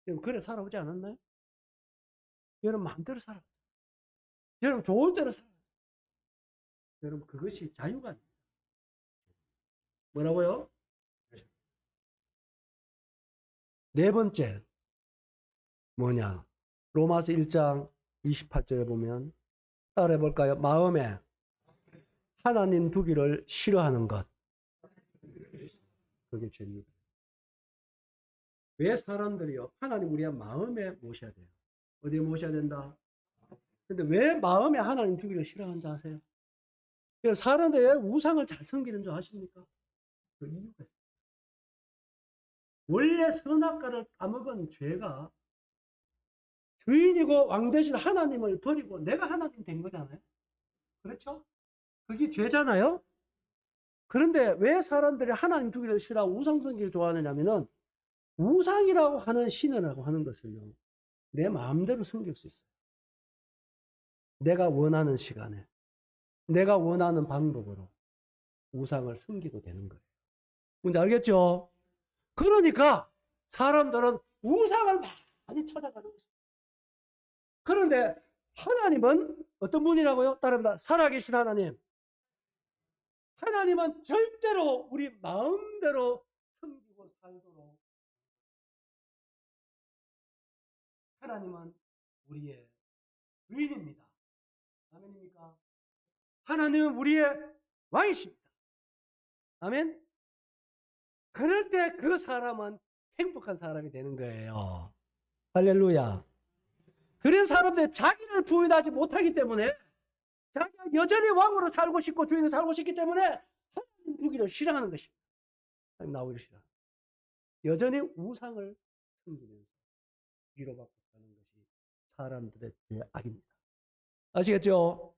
여러분 그래 살아오지 않았나요? 여러분 마음대로 살아. 여러분 좋은 대로 살아. 여러분 그것이 자유가 아닙니다. 뭐라고요? 네 번째 뭐냐? 로마서 1장 28절에 보면 따라해 볼까요? 마음에 하나님 두기를 싫어하는 것. 그게 죄입니다. 왜 사람들이요? 하나님 우리가 마음에 모셔야 돼요. 어디에 모셔야 된다? 근데 왜 마음에 하나님 두기를 싫어하는지 아세요? 사람들이 왜 우상을 잘 섬기는 줄 아십니까? 그 이유가 있어요. 원래 선악과를 따먹은 죄가 주인이고 왕 대신 하나님을 버리고 내가 하나님 된 거잖아요. 그렇죠? 그게 죄잖아요. 그런데 왜 사람들이 하나님 두기를 싫어하고 우상 섬기를 좋아하느냐면은 우상이라고 하는 신이라고 하는 것을요, 내 마음대로 섬길 수 있어요. 내가 원하는 시간에 내가 원하는 방법으로 우상을 섬기도 되는 거예요. 뭔지 알겠죠? 그러니까 사람들은 우상을 많이 찾아가는 거죠. 그런데 하나님은 어떤 분이라고요? 따라합니다. 살아계신 하나님. 하나님은 절대로 우리 마음대로 섬기고 살도록, 하나님은 우리의 주인입니다. 아멘입니까? 하나님은 우리의 왕이십니다. 아멘? 그럴 때 그 사람은 행복한 사람이 되는 거예요. 할렐루야. 그래서 사람들이 자기를 부인하지 못하기 때문에 자기가 여전히 왕으로 살고 싶고 주인으로 살고 싶기 때문에 하나님 두기를 싫어하는 것입니다. 하나님 나오기를 싫어하는, 여전히 우상을 섬기면서 위로받고 사는 것이 사람들의 죄악입니다. 아시겠죠?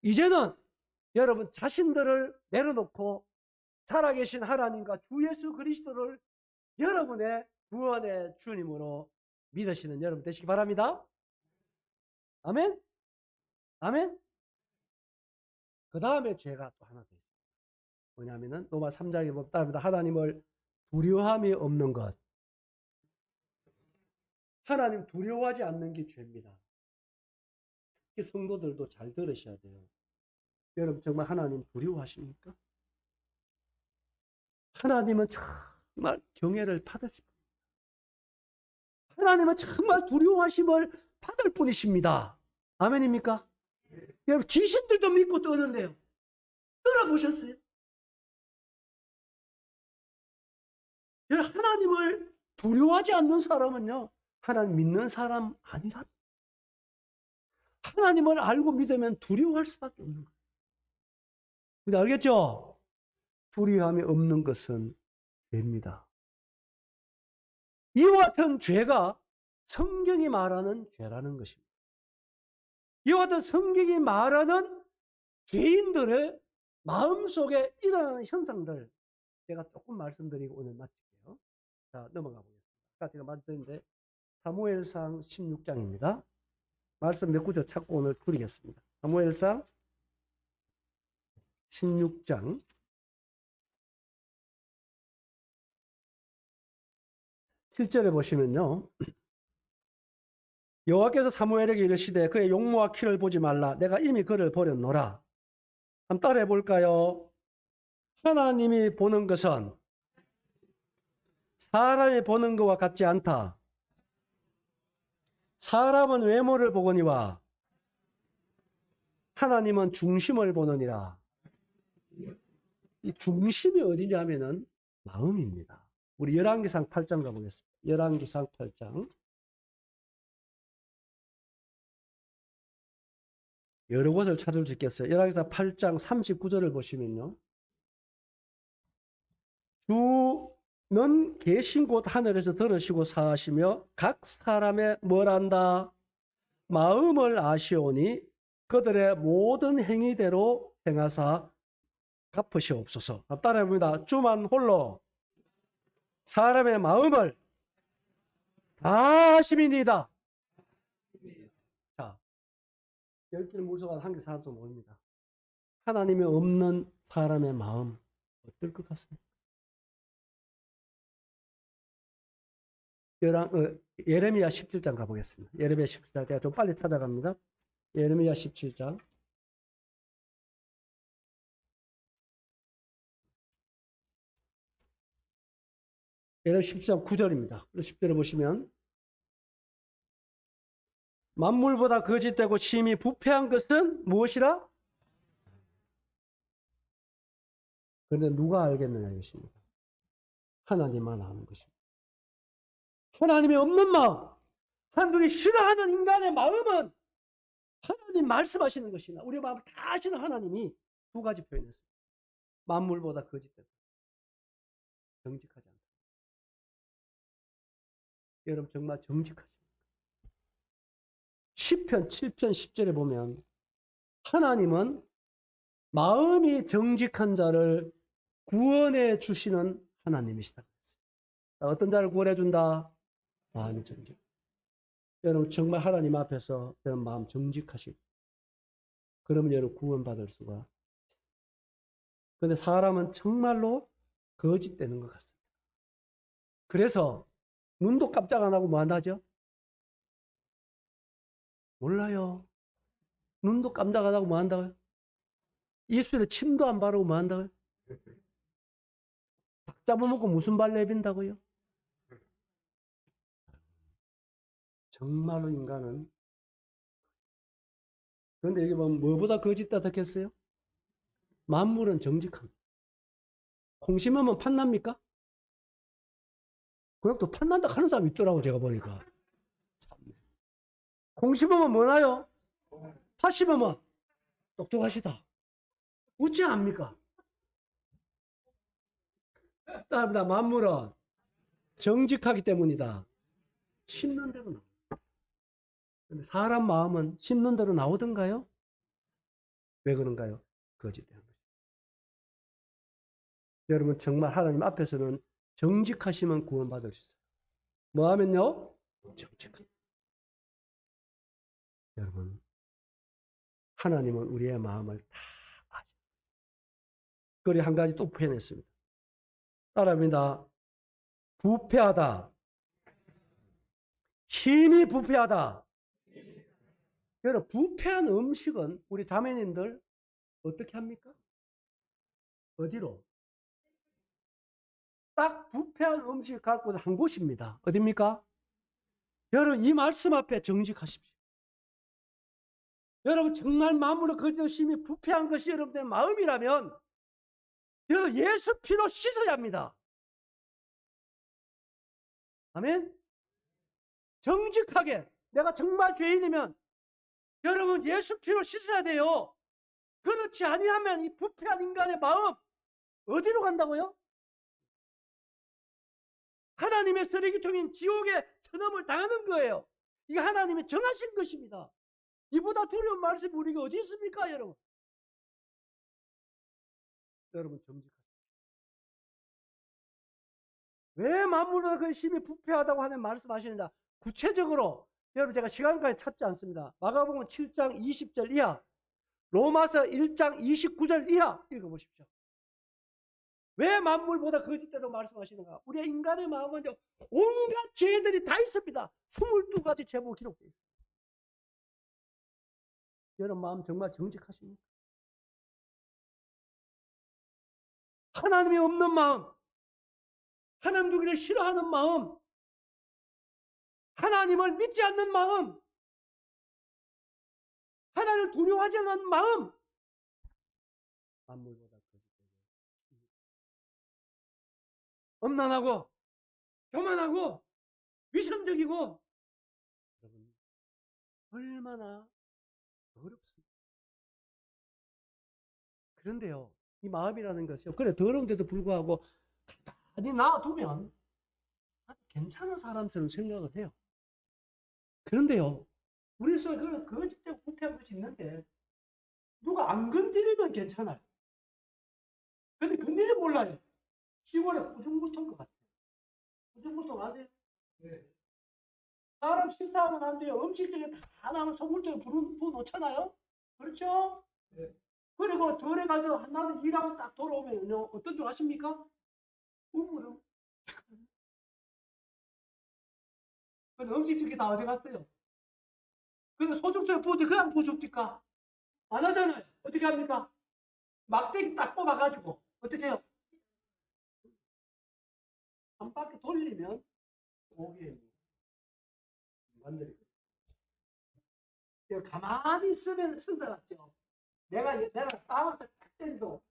이제는 여러분 자신들을 내려놓고 살아계신 하나님과 주 예수 그리스도를 여러분의 구원의 주님으로 믿으시는 여러분 되시기 바랍니다. 아멘? 아멘? 그 다음에 죄가 또 하나 더 있습니다. 뭐냐면은 로마 3장에 보면 따릅니다. 하나님을 두려움이 없는 것. 하나님 두려워하지 않는 게 죄입니다. 특히 성도들도 잘 들으셔야 돼요. 여러분 정말 하나님 두려워하십니까? 하나님은 정말 경외를 받으십니다. 하나님은 정말 두려워하심을 받을 분이십니다. 아멘입니까? 여러분 귀신들도 믿고 떠는데요. 들어보셨어요? 여러분 하나님을 두려워하지 않는 사람은요, 하나님 믿는 사람 아니라. 하나님을 알고 믿으면 두려워할 수밖에 없는 거예요. 근데 알겠죠? 두려움이 없는 것은 죄입니다. 이와 같은 죄가 성경이 말하는 죄라는 것입니다. 이와 같은 성경이 말하는 죄인들의 마음속에 일어나는 현상들, 제가 조금 말씀드리고 오늘 마칠게요. 자, 넘어가 보겠습니다. 아까 제가 말씀드렸는데 사무엘상 16장입니다. 말씀 몇 구절 찾고 오늘 드리겠습니다. 사무엘상 16장 7절에 보시면요, 여호와께서 사무엘에게 이르시되 그의 용모와 키를 보지 말라. 내가 이미 그를 버렸노라. 한번 따라해 볼까요? 하나님이 보는 것은 사람이 보는 것과 같지 않다. 사람은 외모를 보거니와 하나님은 중심을 보느니라. 이 중심이 어디냐 하면은 마음입니다. 우리 열왕기상 8장 가보겠습니다. 열왕기상 8장. 여러 곳을 찾을 수 있겠어요. 열왕기상 8장 39절을 보시면요, 주는 계신 곳 하늘에서 들으시고 사하시며 각 사람의 뭘 안다? 마음을 아시오니 그들의 모든 행위대로 행하사 갚으시옵소서. 따라해봅니다. 주만 홀로 사람의 마음을 다 아심이니이다. 열길 물속안 한 개 사람도 모릅니다. 하나님이 없는 사람의 마음 어떨 것 같습니까? 예레미야 17장 가보겠습니다. 예레미야 17장 제가 좀 빨리 찾아갑니다. 예레미야 17장 예레미야 17장 9절입니다. 10절에 보시면 만물보다 거짓되고 심히 부패한 것은 무엇이라? 그런데 누가 알겠느냐 이것입니다. 하나님만 아는 것입니다. 하나님이 없는 마음, 하나님이 싫어하는 인간의 마음은 하나님 말씀하시는 것이나 우리 마음을 다 아시는 하나님이 두 가지 표현했습니다. 만물보다 거짓되다. 정직하지 않다. 여러분 정말 정직하십니까? 시편 7편 10절에 보면 하나님은 마음이 정직한 자를 구원해 주시는 하나님이시다. 어떤 자를 구원해 준다? 마음이 정직. 여러분 정말 하나님 앞에서 여러분 마음 정직하시고 그러면 여러분 구원받을 수가 있습니다. 그런데 사람은 정말로 거짓되는 것 같습니다. 그래서 눈도 깜짝 안 하고 뭐 한다죠? 몰라요. 눈도 깜짝 안 하고 뭐 한다고요? 입술에 침도 안 바르고 뭐 한다고요? 닭 잡아먹고 무슨 발 내빈다고요? 정말로 인간은 그런데 여기 보면 뭐보다 거짓다 적혔어요? 만물은 정직합니다. 콩 심으면 팥납니까? 그럼 또 팥난다 하는 사람이 있더라고 제가 보니까. 콩 심으면 뭐나요? 팥 심으면 똑똑하시다. 어찌 압니까? 따릅니다. 만물은 정직하기 때문이다. 심는 대로 나옵니다. 근데 사람 마음은 심는 대로 나오던가요? 왜 그런가요? 거짓된 거죠. 여러분 정말 하나님 앞에서는 정직하시면 구원받을 수 있어요. 뭐 하면요? 정직한. 여러분 하나님은 우리의 마음을 다 아십니다. 그리고 한 가지 또 표현했습니다. 따라합니다. 부패하다. 심히 부패하다. 여러분 부패한 음식은 우리 자매님들 어떻게 합니까? 어디로? 딱 부패한 음식을 갖고 한 곳입니다. 어디입니까? 여러분 이 말씀 앞에 정직하십시오. 여러분 정말 마음으로 거짓 심히 부패한 것이 여러분의 마음이라면 여러분 예수 피로 씻어야 합니다. 아멘. 정직하게 내가 정말 죄인이면 여러분 예수 피로 씻어야 돼요. 그렇지 아니하면 이 부패한 인간의 마음 어디로 간다고요? 하나님의 쓰레기통인 지옥에 천함을 당하는 거예요. 이게 하나님이 정하신 것입니다. 이보다 두려운 말씀이 우리가 어디 있습니까, 여러분? 여러분 정직하십시오. 왜 만물보다 그 심히 부패하다고 하는 말씀하시는가? 구체적으로 여러분 제가 시간까지 찾지 않습니다. 마가복음 7장 20절 이하, 로마서 1장 29절 이하 읽어보십시오. 왜 만물보다 거짓대로 말씀하시는가? 우리의 인간의 마음은 온갖 죄들이 다 있습니다. 22가지 죄목 기록되어 있습니다. 여러분 마음 정말 정직하십니까? 하나님이 없는 마음, 하나님 두기를 싫어하는 마음, 하나님을 믿지 않는 마음, 하나님을 두려워하지 않는 마음, 만물보다 거짓되고 엄난하고 교만하고 위선적이고 여러분 얼마나 어렵습니다. 그런데요, 이 마음이라는 것이요, 그래 더러운데도 불구하고 가만히 놔두면 괜찮은 사람처럼 생각을 해요. 그런데요, 우리 속에 그런 거짓되고 부패한 것이 있는데 누가 안 건드리면 괜찮아요. 근데 건드리면 몰라요. 시골에 구중불통 것 같아요. 구중불통 아세요? 네. 사람 식사하면 안 돼요. 음식 중에 다 남은 소금통에 부어 놓잖아요. 그렇죠? 네. 그리고 들에 가서 한나절 일하고 딱 돌아오면요. 어떤 줄 아십니까? 우물요. 근데 음식 중에 다 어디 갔어요? 근데 소금통에 부어도 그냥 부어줍니까? 안 하잖아요. 어떻게 합니까? 막대기 딱 뽑아가지고 어떻게 해요? 한 바퀴 돌리면 고기에 만들어요. 가만히 있으면 천사같죠. 내가 싸워서 딱 때려도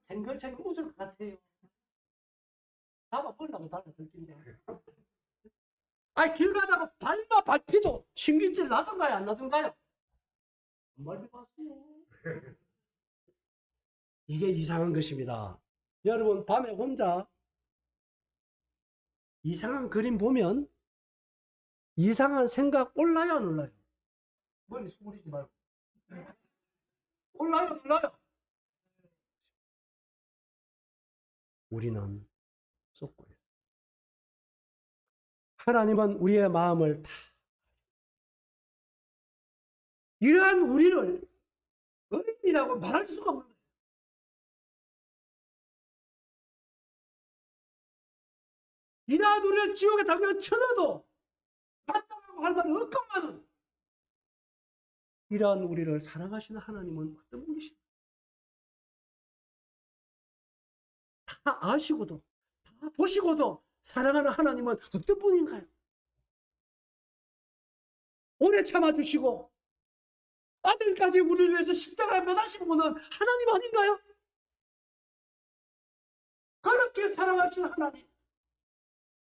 쟁글쟁글 웃을 것 같아요. 잡아보려고 달라들긴데. 아니 길 가다가 발마 밟히도 신경질 나던가요 안 나던가요? 정말 봤어요. 이게 이상한 것입니다. 여러분 밤에 혼자 이상한 그림 보면 이상한 생각 올라요 안 올라요? 머리 수그리지 말고. 올라요 안 올라요? 우리는 쏟고 있어요. 하나님은 우리의 마음을 다 이러한 우리를 어린이라고 말할 수가 없는 거예요. 이러한 우리를 지옥에 당겨 쳐넣어도 맞다고 할 말은 없건만은 이러한 우리를 사랑하시는 하나님은 어떤 분이십니까? 다 아시고도 다 보시고도 사랑하는 하나님은 어떤 분인가요? 오래 참아주시고 아들까지 우리를 위해서 십자가에 못 하신 분은 하나님 아닌가요? 그렇게 사랑하시는 하나님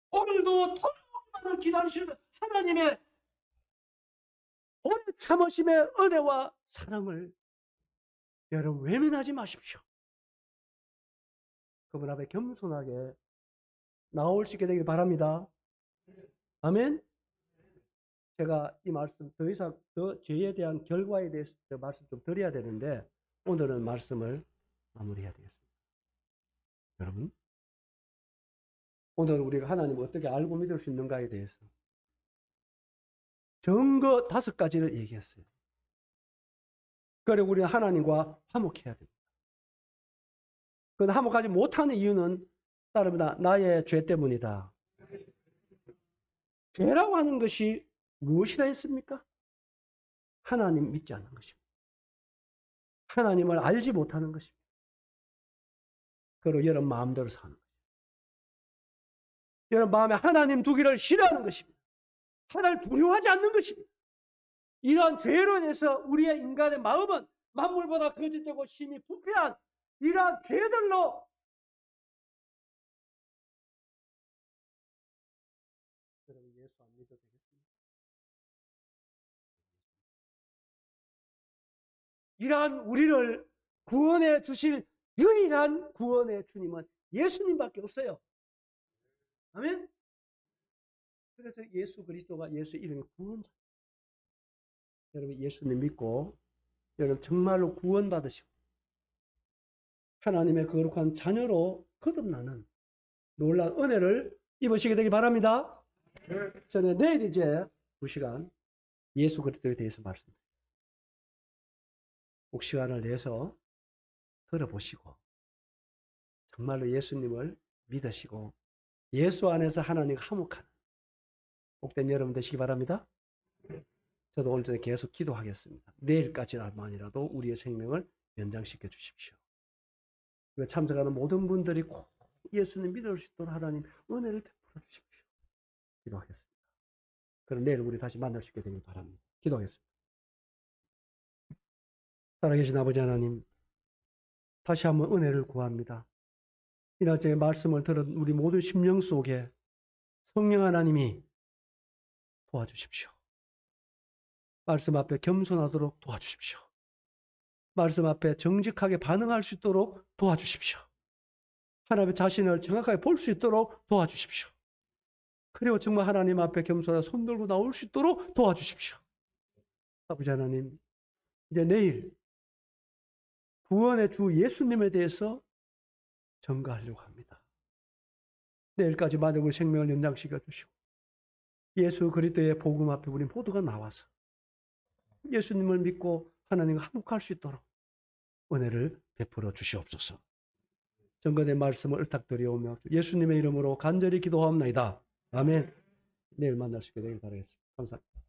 오늘도 토록만을 기다리시는 하나님의 오래 참으심의 은혜와 사랑을 여러분 외면하지 마십시오. 그분 앞에 겸손하게 나올 수 있게 되길 바랍니다. 아멘. 제가 이 말씀 더 이상 더 죄에 대한 결과에 대해서 말씀 좀 드려야 되는데 오늘은 말씀을 마무리해야 되겠습니다. 여러분 오늘 우리가 하나님을 어떻게 알고 믿을 수 있는가에 대해서 증거 5가지를 얘기했어요. 그리고 우리는 하나님과 화목해야 됩니다. 그 화목하지 못하는 이유는 따릅니다. 나의 죄 때문이다. 죄라고 하는 것이 무엇이라 했습니까? 하나님 믿지 않는 것입니다. 하나님을 알지 못하는 것입니다. 그리고 여러분 마음대로 사는 것입니다. 여러분 마음에 하나님 두기를 싫어하는 것입니다. 하나님을 두려워하지 않는 것입니다. 이러한 죄로 인해서 우리의 인간의 마음은 만물보다 거짓되고 심히 부패한 이러한 죄들로 여러분 예수 안 믿어도 되겠습니까? 이러한 우리를 구원해 주실 유일한 구원의 주님은 예수님밖에 없어요. 아멘? 그래서 예수 그리스도가 예수 이름의 구원자. 여러분 예수님 믿고 여러분 정말로 구원받으시고 하나님의 거룩한 자녀로 거듭나는 놀라운 은혜를 입으시게 되기 바랍니다. 저는 내일 이제 2시간 예수 그리스도에 대해서 말씀드립니다. 꼭 시간을 내서 들어보시고 정말로 예수님을 믿으시고 예수 안에서 하나님과 화목하는 복된 여러분 되시기 바랍니다. 저도 오늘 저녁 계속 기도하겠습니다. 내일까지만이라도 우리의 생명을 연장시켜 주십시오. 참석하는 모든 분들이 꼭 예수님 믿을 수 있도록 하나님 은혜를 베풀어 주십시오. 기도하겠습니다. 그럼 내일 우리 다시 만날 수 있게 되길 바랍니다. 기도하겠습니다. 살아계신 아버지 하나님, 다시 한번 은혜를 구합니다. 이날저의 말씀을 들은 우리 모든 심령 속에 성령 하나님이 도와주십시오. 말씀 앞에 겸손하도록 도와주십시오. 말씀 앞에 정직하게 반응할 수 있도록 도와주십시오. 하나님의 자신을 정확하게 볼 수 있도록 도와주십시오. 그리고 정말 하나님 앞에 겸손하게 손들고 나올 수 있도록 도와주십시오. 아버지 하나님, 이제 내일 구원의 주 예수님에 대해서 전가하려고 합니다. 내일까지 만약에 생명을 연장시켜 주시고 예수 그리스도의 복음 앞에 우리 모두가 나와서 예수님을 믿고 하나님과 화목할 수 있도록 은혜를 베풀어 주시옵소서. 전거의 말씀을 읊탁드리오며 예수님의 이름으로 간절히 기도하옵나이다. 아멘. 내일 만날 수 있게 되길 바라겠습니다. 감사합니다.